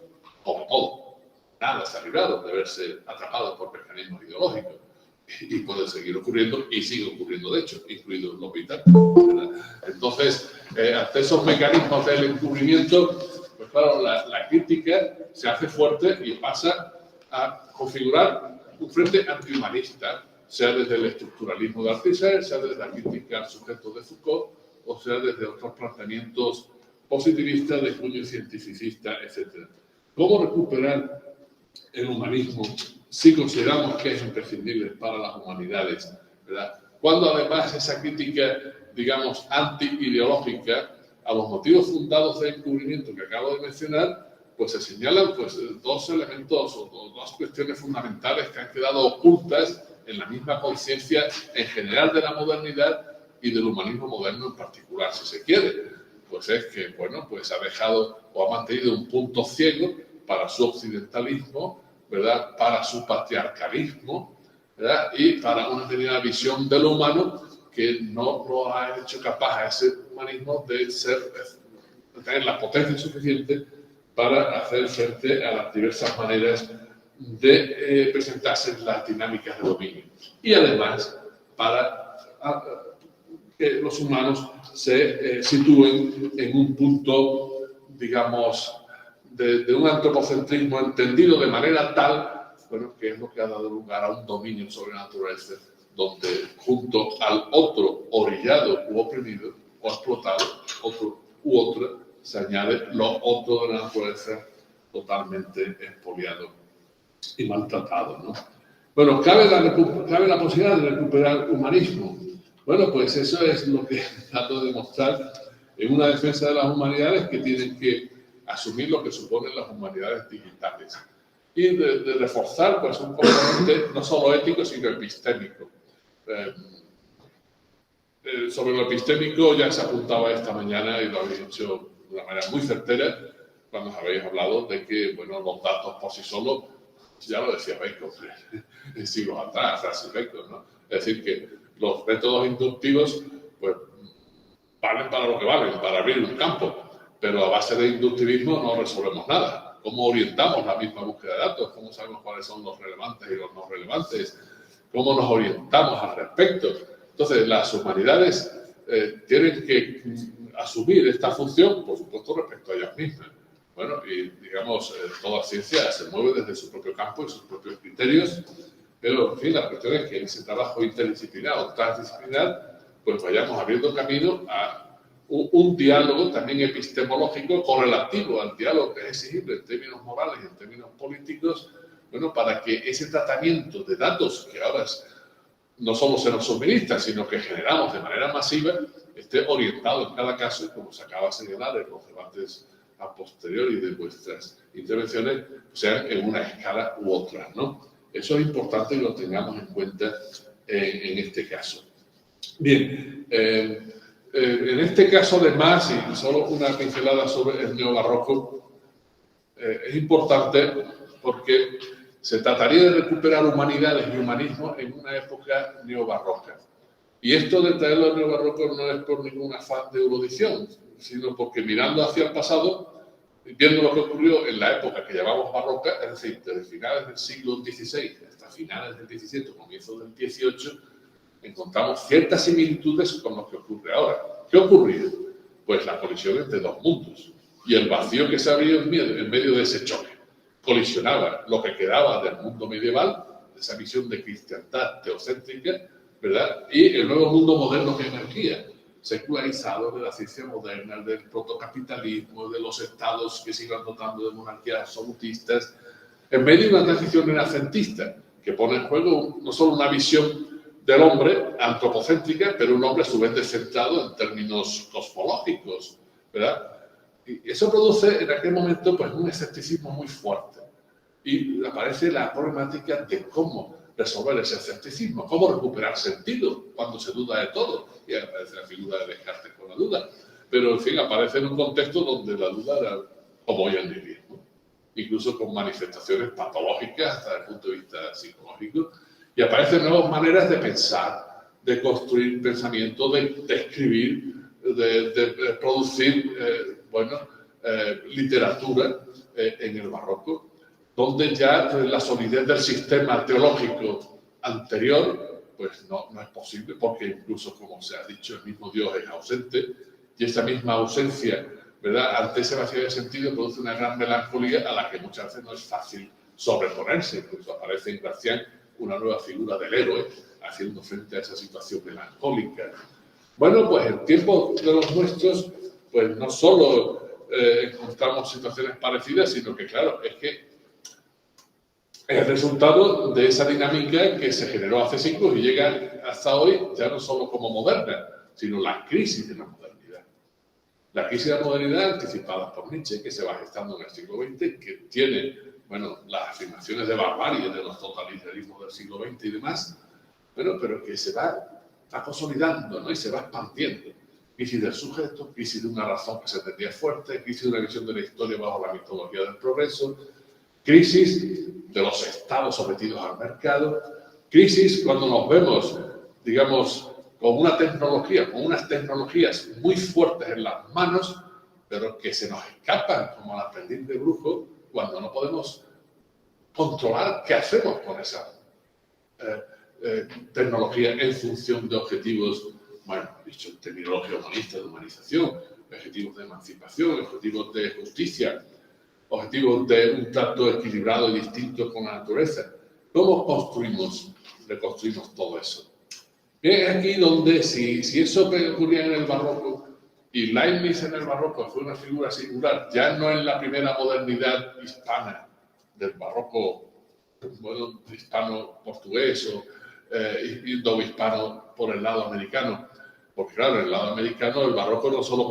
como todo, nada se ha librado de verse atrapado por mecanismos ideológicos. Y puede seguir ocurriendo, y sigue ocurriendo de hecho, incluido en los militares. Entonces, ante esos mecanismos del encubrimiento, pues claro, la crítica se hace fuerte y pasa a configurar un frente antihumanista, sea desde el estructuralismo de Althusser, sea desde la crítica al sujeto de Foucault, o sea desde otros planteamientos positivistas de cuño cientificista, etc. ¿Cómo recuperar el humanismo si consideramos que es imprescindible para las humanidades, ¿verdad? Cuando además esa crítica, digamos, anti-ideológica a los motivos fundados de encubrimiento que acabo de mencionar, pues se señalan dos elementos o dos cuestiones fundamentales que han quedado ocultas en la misma conciencia en general de la modernidad y del humanismo moderno en particular, si se quiere. Pues es que, pues ha dejado o ha mantenido un punto ciego para su occidentalismo, ¿verdad?, para su patriarcalismo, ¿verdad?, y para una determinada visión de lo humano que no lo ha hecho capaz a ese humanismo de tener la potencia suficiente para hacer frente a las diversas maneras de presentarse en las dinámicas de dominio. Y además, para que los humanos se sitúen en un punto, digamos, de un antropocentrismo entendido de manera tal, bueno, que es lo que ha dado lugar a un dominio sobre la naturaleza, donde junto al otro orillado u oprimido o explotado, otro u otra, se añade lo otro de la naturaleza totalmente expoliado y maltratado, ¿no? Bueno, ¿cabe la posibilidad de recuperar humanismo? Bueno, pues eso es lo que trato de demostrar en una defensa de las humanidades, que tienen que asumir lo que suponen las humanidades digitales y de reforzar pues, un componente no solo ético, sino epistémico. Sobre lo epistémico ya se apuntaba esta mañana y lo habéis dicho de una manera muy certera cuando os habéis hablado de que, bueno, los datos por sí solos, ya lo decía Bacon en siglos atrás, Francis Bacon, ¿no? Es decir, que los métodos inductivos, pues, valen para lo que valen, para abrir un campo, pero a base de inductivismo no resolvemos nada. ¿Cómo orientamos la misma búsqueda de datos? ¿Cómo sabemos cuáles son los relevantes y los no relevantes? ¿Cómo nos orientamos al respecto? Entonces, las humanidades tienen que asumir esta función, por supuesto, respecto a ellas mismas. Bueno, y digamos, toda ciencia se mueve desde su propio campo y sus propios criterios, pero, en fin, la cuestión es que en ese trabajo interdisciplinar o transdisciplinar, pues vayamos abriendo camino a un diálogo también epistemológico correlativo al diálogo que es exigible en términos morales y en términos políticos, bueno, para que ese tratamiento de datos que ahora no solo se nos suministra, sino que generamos de manera masiva, esté orientado en cada caso, como se acaba de señalar en los debates a posteriori de vuestras intervenciones, sean en una escala u otra, ¿no? Eso es importante que lo tengamos en cuenta en este caso. Bien, en este caso además, y solo una pincelada sobre el neobarroco, es importante porque se trataría de recuperar humanidades y humanismo en una época neobarroca. Y esto de traerlo al neobarroco no es por ningún afán de erudición, sino porque mirando hacia el pasado, viendo lo que ocurrió en la época que llamamos barroca, es decir, desde finales del siglo XVI hasta finales del XVII, comienzos del XVIII, encontramos ciertas similitudes con lo que ocurre ahora. ¿Qué ocurría? Pues la colisión entre dos mundos y el vacío que se abrió en medio de ese choque. Colisionaba lo que quedaba del mundo medieval, de esa visión de cristiandad teocéntrica, ¿verdad? Y el nuevo mundo moderno que emergía, secularizado, de la ciencia moderna, del protocapitalismo, de los estados que se iban dotando de monarquías absolutistas, en medio de una transición renacentista que pone en juego no solo una visión del hombre antropocéntrica, pero un hombre a su vez descentrado en términos cosmológicos, ¿verdad? Y eso produce en aquel momento pues, un escepticismo muy fuerte. Y aparece la problemática de cómo resolver ese escepticismo, cómo recuperar sentido cuando se duda de todo. Y aparece la figura de Descartes con la duda. Pero, en fin, aparece en un contexto donde la duda era como hoy en día, ¿no? Incluso con manifestaciones patológicas desde el punto de vista psicológico. Y aparecen nuevas maneras de pensar, de construir pensamiento, de escribir, de producir literatura en el barroco, donde ya la solidez del sistema teológico anterior pues no es posible, porque incluso, como se ha dicho, el mismo Dios es ausente, y esa misma ausencia, ¿verdad?, ante ese vacío de sentido produce una gran melancolía a la que muchas veces no es fácil sobreponerse. Incluso aparece en Gracián una nueva figura del héroe haciendo frente a esa situación melancólica. Bueno, pues en tiempo de los nuestros, pues no solo encontramos situaciones parecidas, sino que, claro, es que es el resultado de esa dinámica que se generó hace siglos y llega hasta hoy, ya no solo como moderna, sino la crisis de la modernidad. La crisis de la modernidad anticipada por Nietzsche, que se va gestando en el siglo XX, que tiene, bueno, las afirmaciones de barbarie de los totalitarismos del siglo XX y demás, bueno, pero que se va consolidando, ¿no? Y se va expandiendo. Crisis del sujeto, crisis de una razón que se entendía fuerte, crisis de una visión de la historia bajo la mitología del progreso, crisis de los estados sometidos al mercado, crisis cuando nos vemos, digamos, con una tecnología, con unas tecnologías muy fuertes en las manos, pero que se nos escapan como al aprendiz de brujo cuando no podemos controlar qué hacemos con esa tecnología en función de objetivos bueno, dicho en terminología humanista, de humanización, objetivos de emancipación, objetivos de justicia, objetivos de un trato equilibrado y distinto con la naturaleza. ¿Cómo reconstruimos todo eso? Es aquí donde, si eso ocurría en el barroco, y Leibniz en el barroco fue una figura singular, ya no en la primera modernidad hispana del barroco, bueno, hispano-portugués o indo-hispano por el lado americano, porque claro, en el lado americano el barroco no solo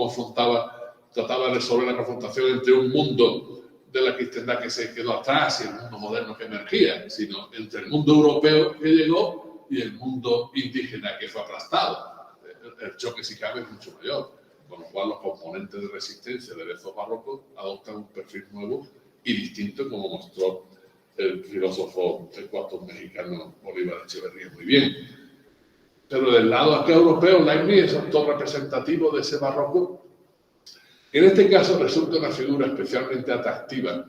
trataba de resolver la confrontación entre un mundo de la cristiandad que se quedó atrás y el mundo moderno que emergía, sino entre el mundo europeo que llegó y el mundo indígena que fue aplastado. El choque, si cabe, es mucho mayor, con lo cual los componentes de resistencia del ezo barroco adoptan un perfil nuevo y distinto, como mostró el filósofo ecuatoriano mexicano Bolívar Echeverría muy bien. Pero del lado acá europeo, Leibniz es autor representativo de ese barroco. En este caso resulta una figura especialmente atractiva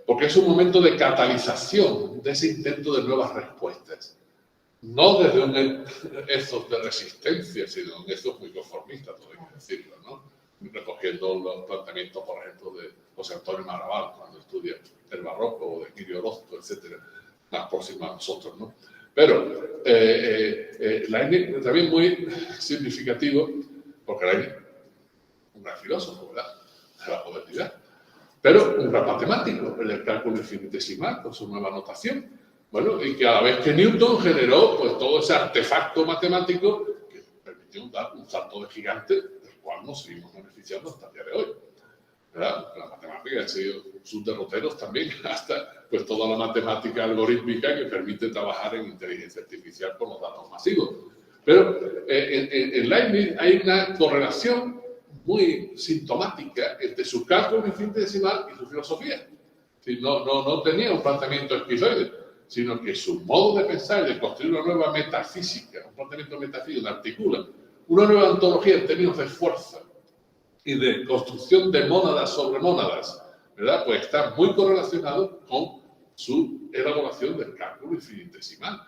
porque es un momento de catalización de ese intento de nuevas respuestas. No desde un ethos de resistencia, sino un ethos muy conformista, todo hay que decirlo, ¿no? Recogiendo los planteamientos, por ejemplo, de José Antonio Marabal, cuando estudia el barroco, o de Emilio Orozco, etcétera, más próximo a nosotros, ¿no? Pero Leibniz también muy significativo, porque Leibniz un gran filósofo, ¿verdad?, de la modernidad, pero un gran matemático en el cálculo infinitesimal con su nueva notación. Bueno, y que a la vez que Newton generó pues todo ese artefacto matemático que permitió dar un salto de gigante del cual nos seguimos beneficiando hasta el día de hoy, ¿verdad? La matemática ha sido sus derroteros también, hasta pues toda la matemática algorítmica que permite trabajar en inteligencia artificial con los datos masivos. Pero en Leibniz hay una correlación muy sintomática entre su cálculo infinitesimal y su filosofía. No tenía un planteamiento esquizoide, sino que su modo de pensar y de construir una nueva metafísica, un planteamiento metafísico, articula una nueva ontología en términos de fuerza y de construcción de mónadas sobre mónadas, ¿verdad? Pues está muy correlacionado con su elaboración del cálculo infinitesimal.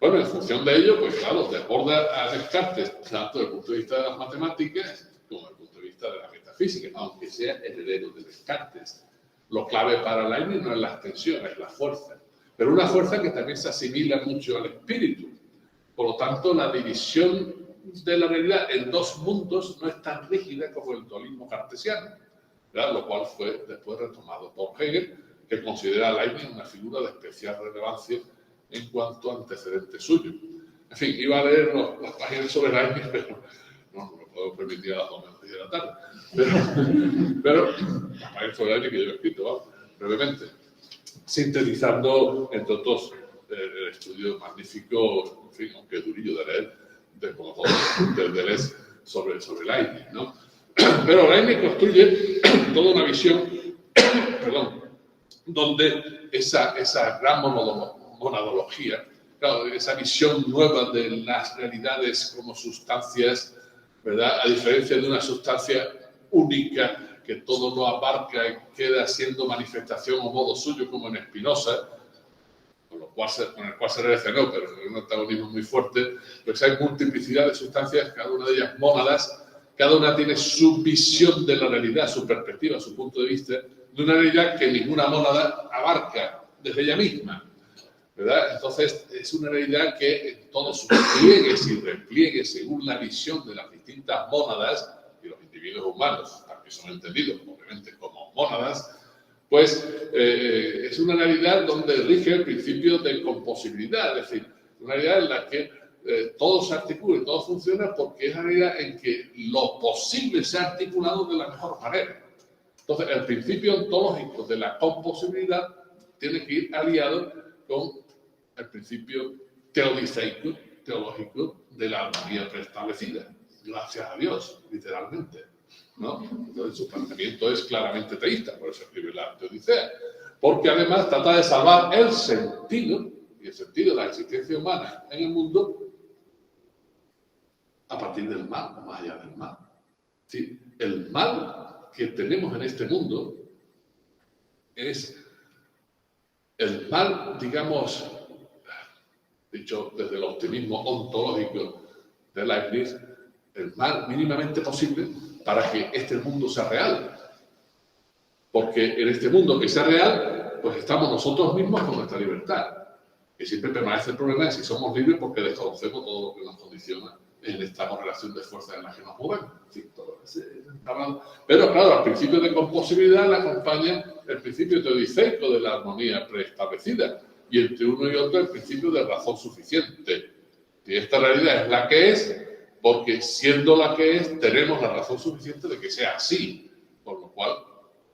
Bueno, en función de ello, pues claro, desborda a Descartes, tanto desde el punto de vista de las matemáticas como desde el punto de vista de la metafísica, aunque sea heredero de Descartes. Lo clave para Leibniz no es la extensión, es la fuerza. Pero una fuerza que también se asimila mucho al espíritu. Por lo tanto, la división de la realidad en dos mundos no es tan rígida como el dualismo cartesiano, ¿verdad? Lo cual fue después retomado por Hegel, que considera a Leibniz una figura de especial relevancia en cuanto a antecedentes suyos. En fin, iba a leer las páginas sobre Leibniz, pero no me puedo permitir a las 2 de la tarde. Pero las páginas sobre Leibniz que yo he escrito, ¿vale? Brevemente, sintetizando, entre otros, el estudio magnífico, en fin, aunque durillo de leer, como todo, de Deleuze sobre Leibniz, ¿no? Pero Leibniz construye toda una visión, donde esa gran monadología, claro, esa visión nueva de las realidades como sustancias, ¿verdad? A diferencia de una sustancia única que todo lo abarca y queda siendo manifestación o modo suyo, como en Spinoza, con el cual se relacionó, pero con un antagonismo muy fuerte, pues hay multiplicidad de sustancias, cada una de ellas mónadas, cada una tiene su visión de la realidad, su perspectiva, su punto de vista, de una realidad que ninguna mónada abarca desde ella misma, ¿verdad? Entonces, es una realidad que en todos sus pliegues y repliegues, según la visión de las distintas mónadas, y los individuos humanos también son entendidos, obviamente, como mónadas, pues es una realidad donde rige el principio de composibilidad, es decir, una realidad en la que todo se articula y todo funciona porque es una realidad en que lo posible se ha articulado de la mejor manera. Entonces, el principio ontológico de la composibilidad tiene que ir aliado con el principio teológico de la armonía preestablecida. Gracias a Dios, literalmente, ¿no? Entonces, su planteamiento es claramente teísta, por eso escribe la Odisea, porque además trata de salvar el sentido y el sentido de la existencia humana en el mundo a partir del mal, más allá del mal. Sí, el mal que tenemos en este mundo es el mal, digamos, dicho desde el optimismo ontológico, de Leibniz el mal mínimamente posible para que este mundo sea real. Porque en este mundo que sea real, pues estamos nosotros mismos con nuestra libertad. Que siempre permanece el problema de si somos libres porque desconocemos todo lo que nos condiciona en esta correlación de fuerzas en la que nos movemos. Sí, pero claro, al principio de composibilidad le acompaña el principio teodiceico de la armonía preestablecida y entre uno y otro el principio de razón suficiente. Y esta realidad es la que es, porque siendo la que es, tenemos la razón suficiente de que sea así, por lo cual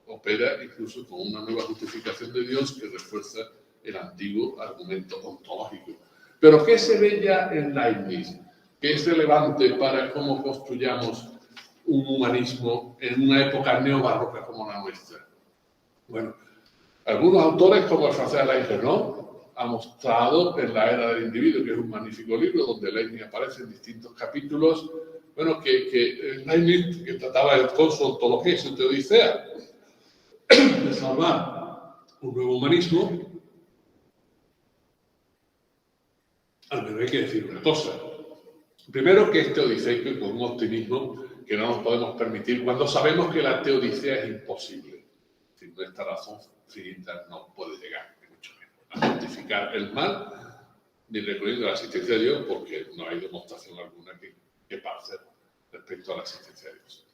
opera incluso con una nueva justificación de Dios que refuerza el antiguo argumento ontológico. Pero ¿qué se ve ya en Leibniz? ¿Qué es relevante para cómo construyamos un humanismo en una época neobarroca como la nuestra? Bueno, algunos autores, como el francés Alain Renaud, ha mostrado en La Era del Individuo, que es un magnífico libro donde Leibniz aparece en distintos capítulos, bueno, que Leibniz, que trataba con su ontología y su teodicea de salvar un nuevo humanismo, al menos hay que decir una cosa. Primero, que es teodiceico y con un optimismo que no nos podemos permitir cuando sabemos que la teodicea es imposible. Si nuestra razón finita no puede llegar, ni mucho menos, a justificar el mal, ni recurriendo a la existencia de Dios, porque no hay demostración alguna que pase respecto a la existencia de Dios.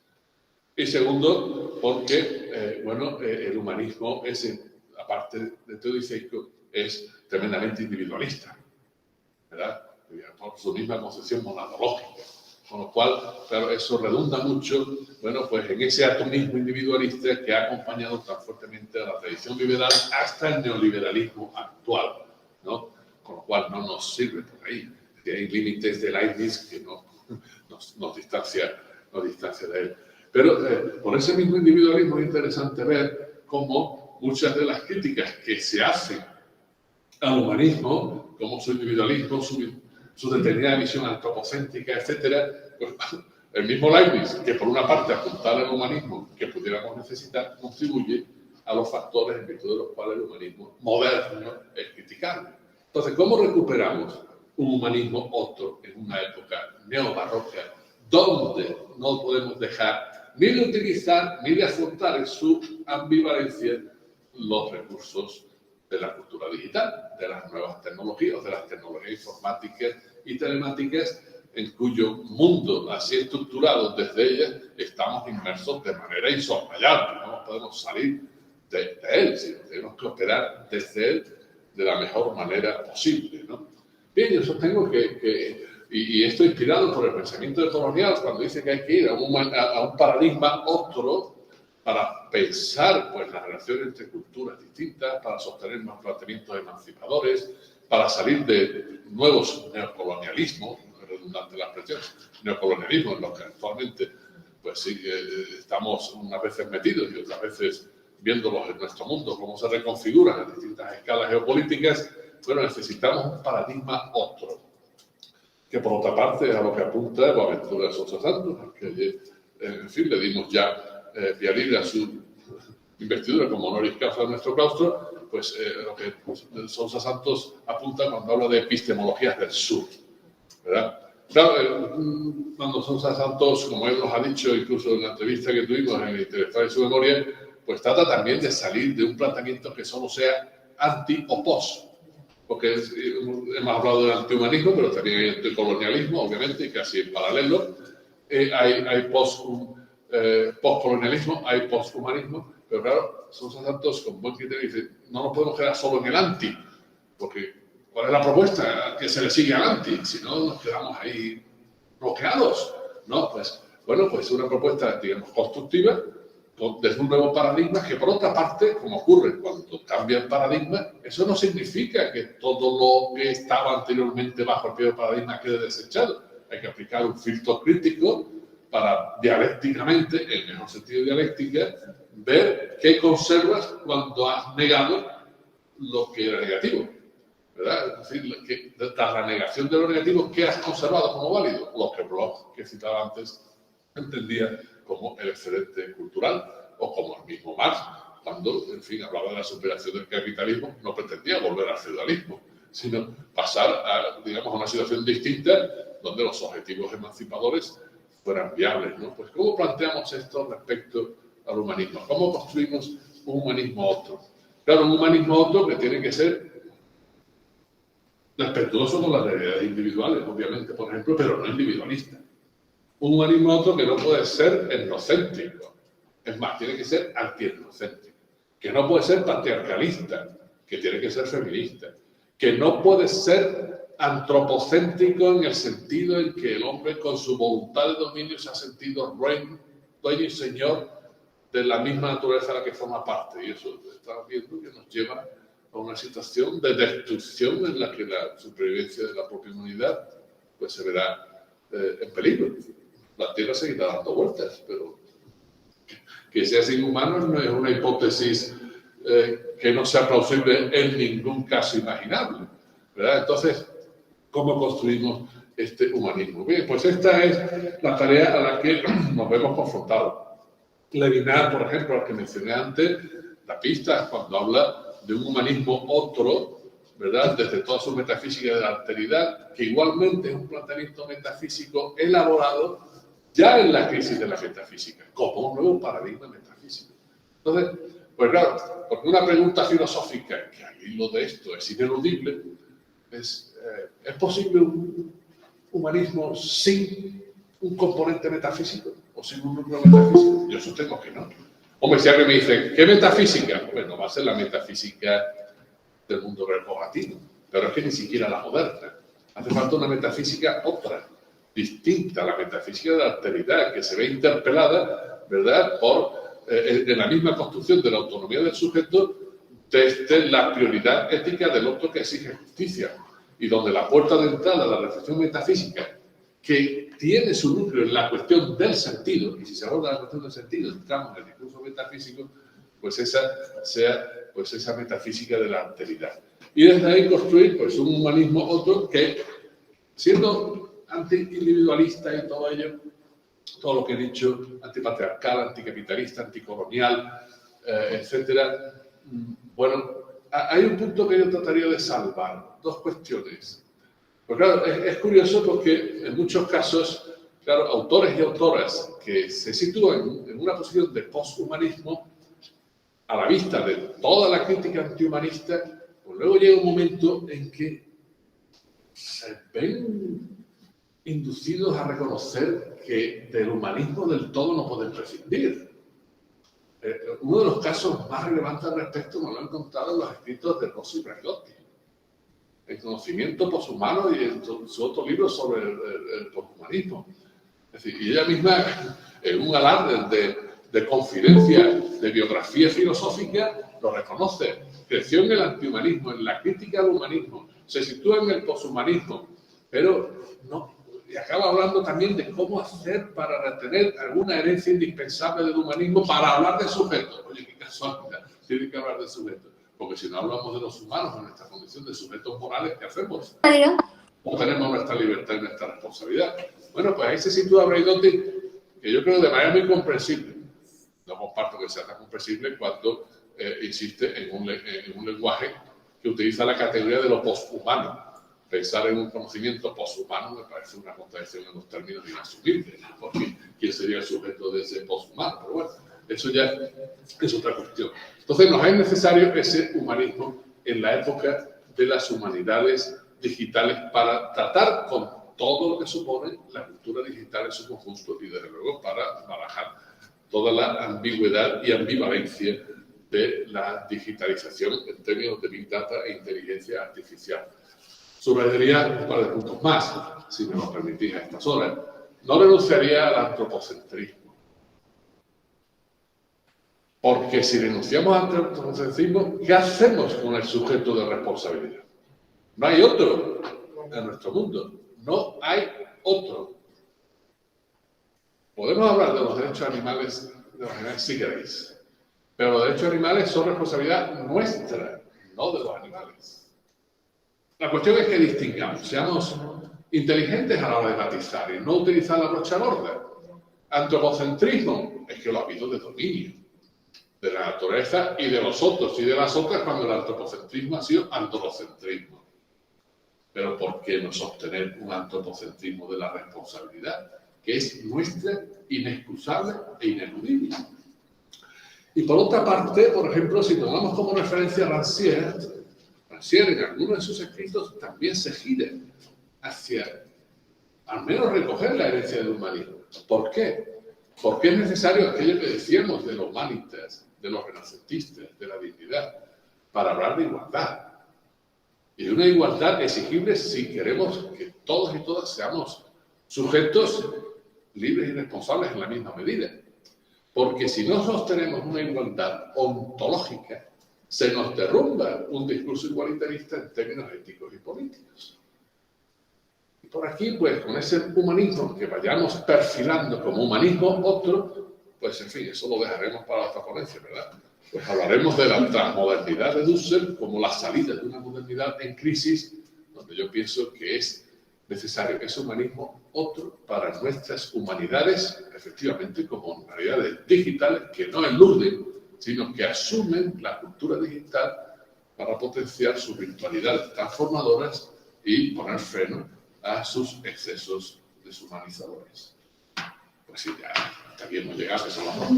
Y segundo, porque el humanismo, aparte de teodiceico, es tremendamente individualista, ¿verdad? Por su misma concepción monadológica. Con lo cual, claro, eso redunda mucho, pues en ese atomismo individualista que ha acompañado tan fuertemente a la tradición liberal hasta el neoliberalismo actual, ¿no? Con lo cual no nos sirve por ahí. Hay límites de Leibniz que nos distancia de él. Pero por ese mismo individualismo es interesante ver cómo muchas de las críticas que se hacen al humanismo, como su individualismo, su determinada visión antropocéntrica, etcétera, pues el mismo Leibniz, que por una parte apuntar al humanismo que pudiéramos necesitar, contribuye a los factores en virtud de los cuales el humanismo moderno es criticable. Entonces, ¿cómo recuperamos un humanismo otro en una época neobarroca donde no podemos dejar ni de utilizar ni de afrontar en su ambivalencia los recursos de la cultura digital, de las nuevas tecnologías, de las tecnologías informáticas y telemáticas, en cuyo mundo así estructurado desde ellas estamos inmersos de manera insoslayable? No podemos salir de él, sino tenemos que operar desde él de la mejor manera posible, ¿no? Bien, yo sostengo y esto inspirado por el pensamiento colonial, cuando dice que hay que ir a un paradigma otro para pensar pues, la relación entre culturas distintas, para sostener más planteamientos emancipadores, para salir de nuevos neocolonialismos, redundante la expresión, neocolonialismos en los que actualmente pues sí, estamos unas veces metidos y otras veces viéndolos en nuestro mundo, cómo se reconfiguran en distintas escalas geopolíticas. Bueno, necesitamos un paradigma otro, que por otra parte es a lo que apunta Boaventura de Sousa Santos, porque ayer, en fin, le dimos ya vía libre a su investidura como honoris causa de nuestro claustro, pues lo que Sousa Santos apunta cuando habla de epistemologías del sur, ¿verdad? Claro, cuando Sousa Santos, como él nos ha dicho incluso en la entrevista que tuvimos en el Intelectual de su memoria, pues trata también de salir de un planteamiento que solo sea anti o post, porque hemos hablado del antihumanismo, pero también hay anticolonialismo, obviamente, y casi en paralelo. Hay postcolonialismo, hay posthumanismo, pero claro, Sousa Santos con buen criterio dice, no nos podemos quedar solo en el anti, porque ¿cuál es la propuesta que se le sigue al anti? Si no, nos quedamos ahí bloqueados, ¿no? Pues, bueno, pues una propuesta, digamos, constructiva, desde un nuevo paradigma, que por otra parte, como ocurre cuando cambia el paradigma, eso no significa que todo lo que estaba anteriormente bajo el primer paradigma quede desechado. Hay que aplicar un filtro crítico para dialécticamente, en el mejor sentido de dialéctica, ver qué conservas cuando has negado lo que era negativo, ¿verdad? Es decir, que tras la negación de lo negativo, ¿qué has conservado como válido? Lo que Bloch, que citaba antes, entendía como el excedente cultural, o como el mismo Marx, cuando, en fin, hablaba de la superación del capitalismo, no pretendía volver al feudalismo, sino pasar a, digamos, a una situación distinta donde los objetivos emancipadores fueran viables, ¿no? Pues ¿cómo planteamos esto respecto al humanismo? ¿Cómo construimos un humanismo otro? Claro, un humanismo otro que tiene que ser respetuoso con las realidades individuales, obviamente, por ejemplo, pero no individualista. Un humanismo otro que no puede ser etnocéntrico. Es más, tiene que ser antietnocéntrico. Que no puede ser patriarcalista, que tiene que ser feminista. Que no puede ser antropocéntrico en el sentido en que el hombre con su voluntad de dominio se ha sentido dueño y señor de la misma naturaleza a la que forma parte. Y eso estamos viendo que nos lleva a una situación de destrucción en la que la supervivencia de la propia humanidad pues se verá en peligro. La Tierra seguirá dando vueltas, pero que sea sin humanos no es una hipótesis que no sea plausible en ningún caso imaginable, ¿verdad? Entonces, ¿cómo construimos este humanismo? Bien, pues esta es la tarea a la que nos vemos confrontados. Levinas, por ejemplo, al que mencioné antes, la pista cuando habla de un humanismo otro, ¿verdad? Desde toda su metafísica de la alteridad, que igualmente es un planteamiento metafísico elaborado ya en la crisis de la metafísica, como un nuevo paradigma metafísico. Entonces, pues claro, porque una pregunta filosófica que al hilo de esto es ineludible, ¿es posible un humanismo sin un componente metafísico o sin un núcleo metafísico? Yo sostengo que no. Hombre, si alguien me dice, ¿qué metafísica? Bueno, va a ser la metafísica del mundo repogativo, pero es que ni siquiera la moderna. Hace falta una metafísica otra, distinta a la metafísica de la alteridad, que se ve interpelada, ¿verdad?, en la misma construcción de la autonomía del sujeto desde la prioridad ética del otro que exige justicia, y donde la puerta de entrada a la reflexión metafísica, que tiene su núcleo en la cuestión del sentido, y si se aborda la cuestión del sentido, entramos en el discurso metafísico, pues esa sea pues esa metafísica de la alteridad. Y desde ahí construir pues un humanismo otro que, siendo anti-individualista y todo ello, todo lo que he dicho, antipatriarcal, anticapitalista, anticolonial, etcétera, bueno, hay un punto que yo trataría de salvar, dos cuestiones. Pues claro, es curioso porque en muchos casos, claro, autores y autoras que se sitúan en una posición de poshumanismo, a la vista de toda la crítica antihumanista, pues luego llega un momento en que se ven inducidos a reconocer que del humanismo del todo no pueden prescindir. Uno de los casos más relevantes al respecto nos lo he encontrado en los escritos de Rossi Braidotti, El conocimiento poshumano, y en su otro libro sobre el poshumanismo. Es decir, y ella misma, en un alarde de confidencia, de biografía filosófica, lo reconoce. Creció en el antihumanismo, en la crítica al humanismo, se sitúa en el poshumanismo, pero no. Y acaba hablando también de cómo hacer para retener alguna herencia indispensable del humanismo para hablar de sujetos. Oye, qué casualidad, tiene que hablar de sujetos. Porque si no hablamos de los humanos en nuestra condición de sujetos morales, ¿qué hacemos? ¿Cómo tenemos nuestra libertad y nuestra responsabilidad? Bueno, pues ahí se sitúa Braidotti, que yo creo de manera muy comprensible. No comparto que sea tan comprensible cuando insiste en un lenguaje que utiliza la categoría de lo poshumano. Pensar en un conocimiento poshumano me parece una contradicción en los términos inasumibles, ¿no? Porque ¿quién sería el sujeto de ese poshumano? Pero bueno, eso ya es otra cuestión. Entonces nos es necesario ese humanismo en la época de las humanidades digitales para tratar con todo lo que supone la cultura digital en su conjunto y desde luego para barajar toda la ambigüedad y ambivalencia de la digitalización en términos de Big Data e inteligencia artificial. Subrayaría un par de puntos más, si me lo permitís a estas horas. No renunciaría al antropocentrismo. Porque si renunciamos al antropocentrismo, ¿qué hacemos con el sujeto de responsabilidad? No hay otro en nuestro mundo. No hay otro. Podemos hablar de los derechos animales, si queréis. Pero los derechos animales son responsabilidad nuestra, no de los animales. La cuestión es que distingamos, seamos inteligentes a la hora de matizar y no utilizar la brocha gorda. Antropocentrismo es que lo ha habido de dominio de la naturaleza y de los otros y de las otras cuando el antropocentrismo ha sido androcentrismo. pero ¿por qué no sostener un antropocentrismo de la responsabilidad, que es nuestra, inexcusable e ineludible? Y por otra parte, por ejemplo, si tomamos como referencia a Rancière en algunos de sus escritos también se gira hacia, al menos, recoger la herencia del humanismo. ¿Por qué? Porque es necesario aquello que decíamos de los humanistas, de los renacentistas, de la dignidad, para hablar de igualdad. Y de una igualdad exigible si queremos que todos y todas seamos sujetos libres y responsables en la misma medida. Porque si no sostenemos una igualdad ontológica, se nos derrumba un discurso igualitarista en términos éticos y políticos. Y por aquí, pues, con ese humanismo que vayamos perfilando como humanismo otro, pues, en fin, eso lo dejaremos para otra ponencia, ¿verdad? Pues hablaremos de la transmodernidad de Dussel como la salida de una modernidad en crisis, donde yo pienso que es necesario ese humanismo otro para nuestras humanidades, efectivamente como humanidades digitales que no eluden, sino que asumen la cultura digital para potenciar sus virtualidades transformadoras y poner freno a sus excesos deshumanizadores. Pues sí, ya hasta aquí hemos llegado, eso lo vamos.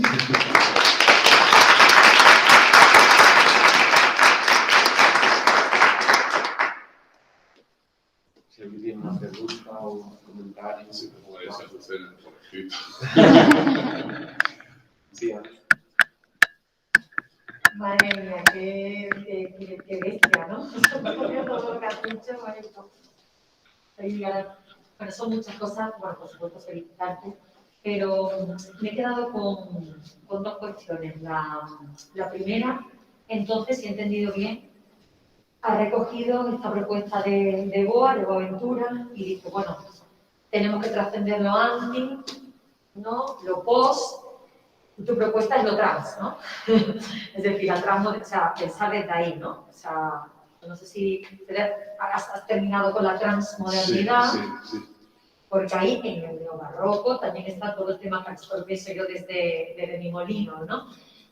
Si alguien tiene una pregunta o un comentario. Sí, como esa sucede por escrito. Sí, Ana. Madre mía, qué bestia, ¿no? Todo lo que has dicho, bueno, son muchas cosas, bueno, por supuesto felicitarte, pero me he quedado con dos cuestiones. La primera, entonces, si he entendido bien, ha recogido esta propuesta de Boaventura, y dice, bueno, tenemos que trascender lo anti, ¿no? Lo post. Tu propuesta es lo trans, ¿no? Es decir, la trans, o sea, pensar desde ahí, ¿no? O sea, no sé si has terminado con la transmodernidad, sí. porque ahí en el neobarroco también está todo el tema que expreso yo desde mi molino, ¿no?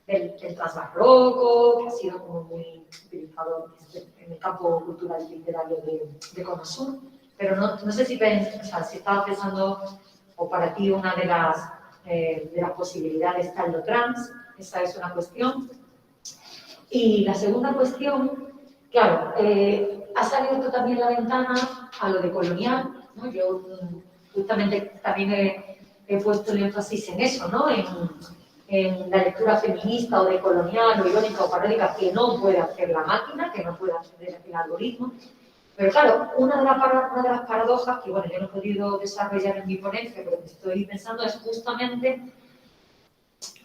Del transbarroco, que ha sido como muy utilizado en el campo cultural y literario de Cono Sur, pero no sé si estabas pensando, o para ti una de las posibilidades está en lo trans, esa es una cuestión. Y la segunda cuestión, claro, has abierto también la ventana a lo de colonial, ¿no? Yo justamente también he puesto el énfasis en eso, ¿no? En la lectura feminista o de colonial o irónica o paródica que no puede hacer la máquina, que no puede hacer el algoritmo. Pero claro, una de las paradojas que, bueno, yo no he podido desarrollar en mi ponencia, pero que estoy pensando es justamente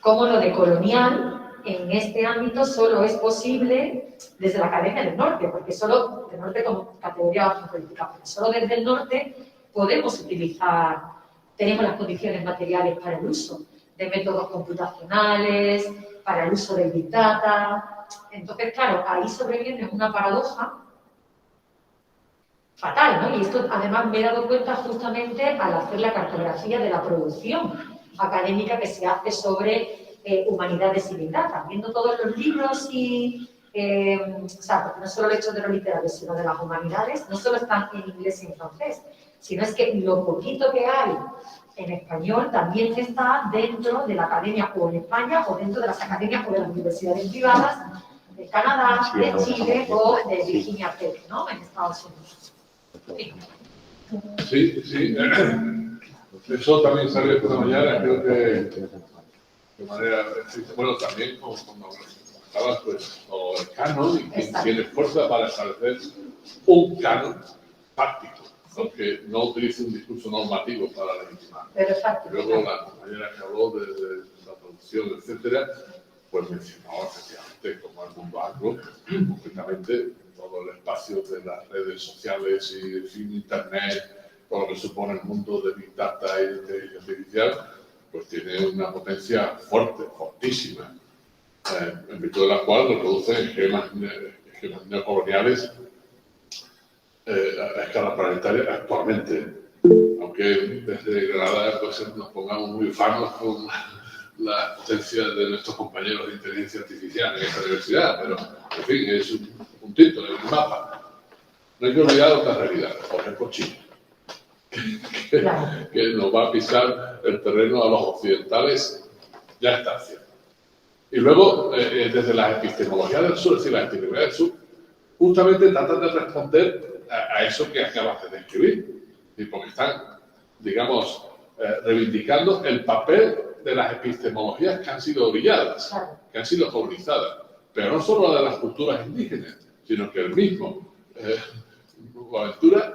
cómo lo de colonial en este ámbito solo es posible desde la Academia del Norte, porque solo del Norte como categoría política, porque solo desde el Norte podemos utilizar, tenemos las condiciones materiales para el uso de métodos computacionales, para el uso del Big Data. Entonces, claro, ahí sobreviene una paradoja fatal, ¿no? Y esto además me he dado cuenta justamente al hacer la cartografía de la producción académica que se hace sobre humanidades y Big Data, viendo todos los libros y, o sea, porque no solo el hecho de los literarios, sino de las humanidades, no solo están en inglés y en francés, sino es que lo poquito que hay en español también está dentro de la academia o en España o dentro de las academias o de las universidades privadas de Canadá, de Chile o de Virginia Tech, ¿no? En Estados Unidos. Sí. Eso también salió esta mañana, creo que de manera, bueno, también como comentabas, pues, o el canon, y quien tiene fuerza para establecer un canon práctico, aunque no utilice un discurso normativo para legitimar. Luego la compañera que habló de la producción, etcétera, pues mencionó efectivamente como el mundo anglo, concretamente todo el espacio de las redes sociales y Internet, todo lo que supone el mundo de Big Data y de inteligencia artificial, pues tiene una potencia fuerte, fortísima, en virtud de la cual reproduce esquemas neocoloniales a escala planetaria actualmente. Aunque desde Granada pues, nos pongamos muy ufanos con la potencia de nuestros compañeros de inteligencia artificial en esta universidad, pero en fin, es un puntito en el mapa. No hay que olvidar otras realidades, por ejemplo China, Claro. que nos va a pisar el terreno a los occidentales, ya está haciendo. Y luego, desde las epistemologías del sur, es decir, las epistemologías del sur, justamente tratan de responder a eso que acabas de describir, porque están, digamos, reivindicando el papel de las epistemologías que han sido brilladas, que han sido colonizadas, pero no solo la de las culturas indígenas, sino que el mismo Boaventura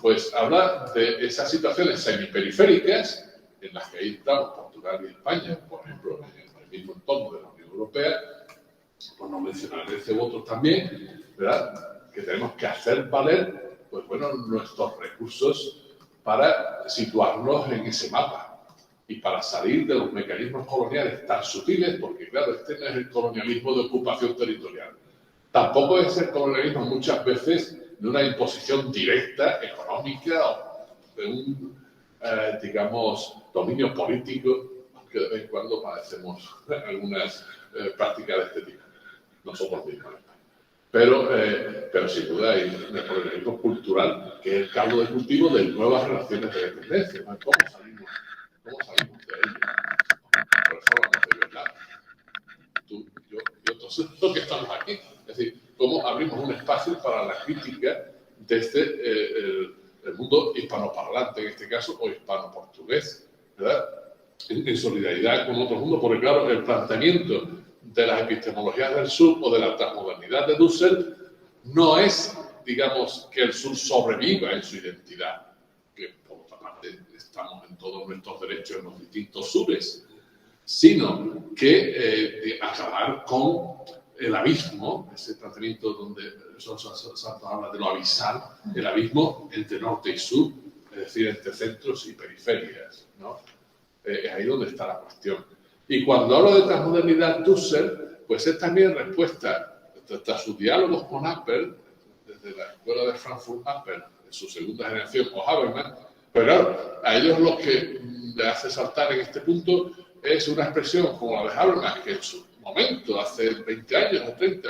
pues habla de esas situaciones semiperiféricas en las que ahí estamos Portugal y España, por ejemplo, en el mismo entorno de la Unión Europea, por no mencionar ese otros también, ¿verdad? Que tenemos que hacer valer, pues bueno, nuestros recursos para situarnos en ese mapa y para salir de los mecanismos coloniales tan sutiles, porque claro, este no es el colonialismo de ocupación territorial. Tampoco es el colonialismo muchas veces de una imposición directa, económica, o de un, digamos, dominio político, aunque de vez en cuando padecemos algunas prácticas de este tipo, nosotros mismos. Pero sin duda hay un colonialismo cultural, que es el caldo de cultivo de nuevas relaciones de dependencia. ¿Cómo salimos de ello? Por eso hablamos de verdad. Tú, yo, todos los que estamos aquí. Es decir, cómo abrimos un espacio para la crítica desde el mundo hispanoparlante, en este caso, o hispano-portugués, ¿verdad? En solidaridad con otro mundo, porque claro, el planteamiento de las epistemologías del sur o de la transmodernidad de Dussel no es, digamos, que el sur sobreviva en su identidad, que por otra parte estamos en todos nuestros derechos en los distintos sures, sino que acabar con el abismo, ese tratamiento donde Santos habla de lo abisal, el abismo entre norte y sur, es decir, entre centros y periferias, ¿no? Es ahí donde está la cuestión. Y cuando hablo de transmodernidad Dussel, pues es también respuesta a sus diálogos con Apple, desde la escuela de Frankfurt Apple, en su segunda generación, o Habermas, pero claro, a ellos lo que le hace saltar en este punto es una expresión como la de Habermas, que en su momento, hace 20 años o 30,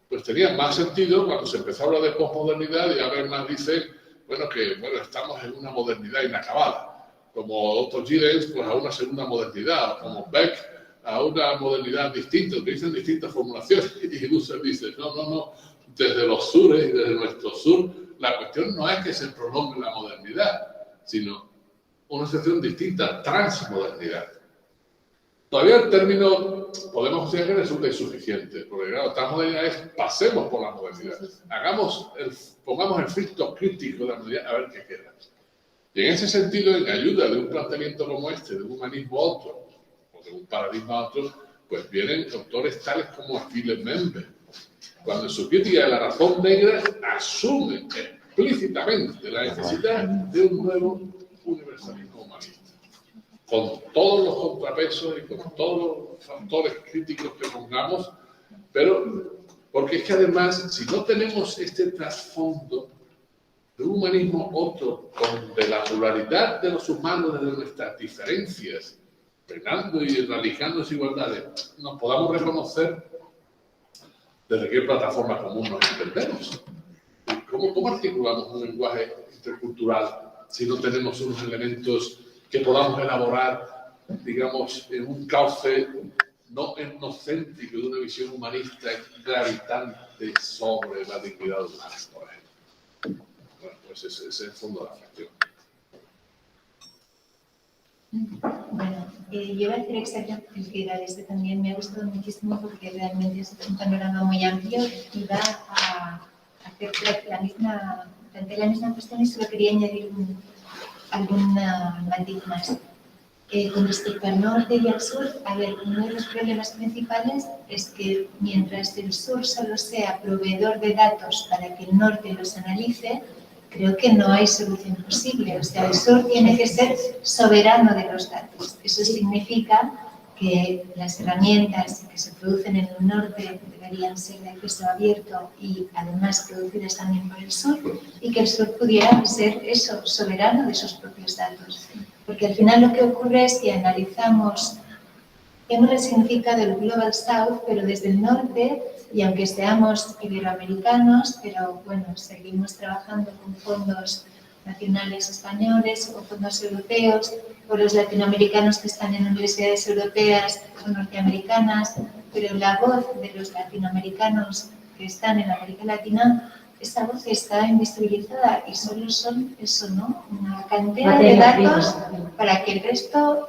pues tenía más sentido cuando se empezó a hablar de posmodernidad y Habermas dice, bueno, que bueno, estamos en una modernidad inacabada. Como Otto Giddens, pues a una segunda modernidad, como Beck, a una modernidad distinta, utilizan distintas formulaciones, y Dussel dice, no, desde los sures y desde nuestro sur, la cuestión no es que se prolongue la modernidad, sino una situación distinta, transmodernidad. Todavía el término podemos considerar que resulta insuficiente, porque claro, transmodernidad es pasemos por la modernidad, pongamos el filtro crítico de la modernidad a ver qué queda. Y en ese sentido, en ayuda de un planteamiento como este, de un humanismo a otro, o de un paradigma a otro, pues vienen autores tales como Achille Mbembe, cuando en su crítica de la razón negra asume explícitamente la necesidad de un nuevo universalismo humanista, con todos los contrapesos y con todos los factores críticos que pongamos, pero porque es que además, si no tenemos este trasfondo de un humanismo otro, donde la pluralidad de los humanos desde nuestras diferencias, penando y erradicando desigualdades, nos podamos reconocer desde qué plataforma común nos entendemos. ¿Cómo articulamos un lenguaje intercultural si no tenemos unos elementos que podamos elaborar, digamos, en un cauce no etnocéntrico de una visión humanista gravitante sobre la dignidad humana, por ejemplo? Bueno, pues ese es el fondo de la cuestión. Bueno, yo iba a decir exactamente que era este también me ha gustado muchísimo porque realmente es un panorama muy amplio y va a hacer la misma cuestión y solo quería añadir algún matiz más. Con respecto al norte y al sur, a ver, uno de los problemas principales es que mientras el sur solo sea proveedor de datos para que el norte los analice, creo que no hay solución posible. O sea, el sur tiene que ser soberano de los datos. Eso significa que las herramientas que se producen en el norte deberían ser de acceso abierto y además producidas también por el sur, y que el sur pudiera ser eso, soberano de sus propios datos. Porque al final lo que ocurre es que analizamos hemos resignificado el Global South, pero desde el norte, y aunque seamos iberoamericanos, pero bueno, seguimos trabajando con fondos nacionales españoles o fondos europeos, o los latinoamericanos que están en universidades europeas o norteamericanas, pero la voz de los latinoamericanos que están en América Latina, esa voz está invisibilizada y solo son eso, ¿no? Una cantidad de datos para que el resto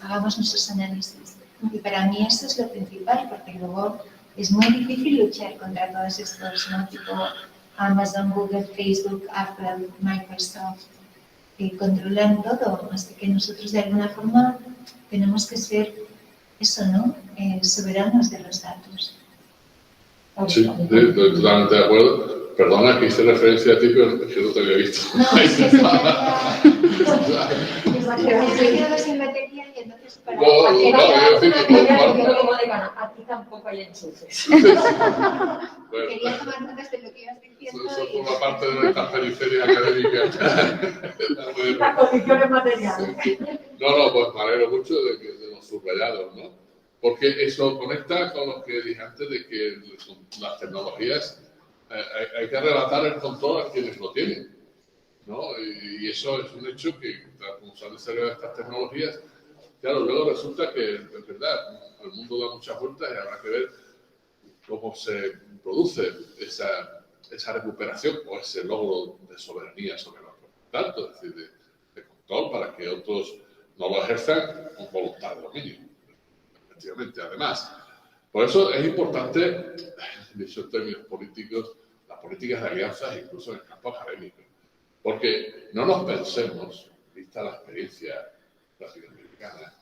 hagamos nuestros análisis. Y para mí eso es lo principal, porque luego es muy difícil luchar contra todos estos, ¿no? Tipo Amazon, Google, Facebook, Apple, Microsoft, que controlan todo. Así que nosotros de alguna forma tenemos que ser eso, ¿no? Soberanos de los datos. Sí, estoy totalmente de acuerdo. Perdona que hice referencia a ti, pero es que no te había visto. No, es que se me quedado sin batería y entonces para... A ti tampoco hay enchufes. Bueno, Quería tomar notas de lo que ibas diciendo. eso forma parte de nuestra periferia académica. Las condiciones materiales. No, pues me alegro mucho de los subrayados, ¿no? Porque eso conecta con lo que dije antes de que las tecnologías hay que arrebatar el control a quienes lo tienen, ¿no? Y eso es un hecho que, como se han desarrollado estas tecnologías, claro, luego resulta que, en verdad, el mundo da muchas vueltas y habrá que ver cómo se produce esa recuperación o ese logro de soberanía sobre los datos, es decir, de control para que otros no lo ejerzan con voluntad de dominio. Efectivamente, además. Por eso es importante, dicho en términos políticos, las políticas de alianzas, incluso en el campo académico. Porque no nos pensemos, vista la experiencia latinoamericana,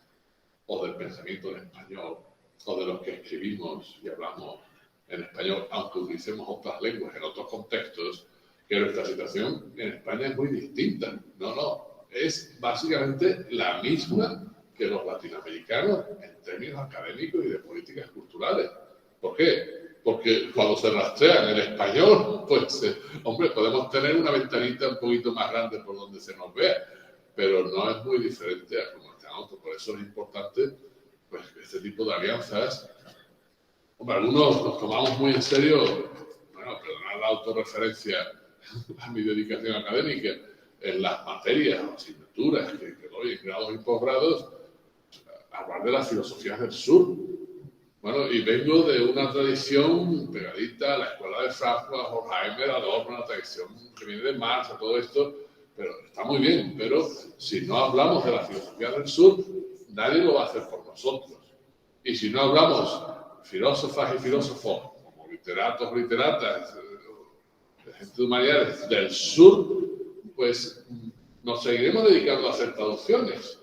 o del pensamiento en español, o de los que escribimos y hablamos en español, aunque utilicemos otras lenguas en otros contextos, que nuestra situación en España es muy distinta. No, es básicamente la misma que los latinoamericanos en términos académicos y de políticas culturales. ¿Por qué? Porque cuando se rastrean el español, pues, hombre, podemos tener una ventanita un poquito más grande por donde se nos vea, pero no es muy diferente a como está otro. Por eso es importante, pues, este tipo de alianzas. Hombre, algunos nos tomamos muy en serio, bueno, perdonad la autorreferencia a mi dedicación académica, en las materias o asignaturas que doy en grados y posgrados, hablar de las filosofías del sur. Bueno, y vengo de una tradición pegadita a la escuela de Frankfurt, a Horkheimer, Adorno, una tradición que viene de Marx, a todo esto, pero está muy bien, pero si no hablamos de la filosofía del sur, nadie lo va a hacer por nosotros. Y si no hablamos filósofas y filósofos, como literatos o literatas, gente de humanidades del sur, pues nos seguiremos dedicando a hacer traducciones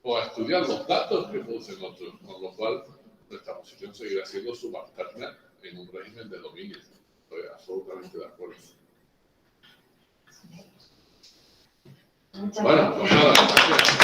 o a estudiar los datos que producen otros, con lo cual nuestra posición seguirá siendo subalterna en un régimen de dominio. Estoy absolutamente de acuerdo. Bueno, pues nada, gracias.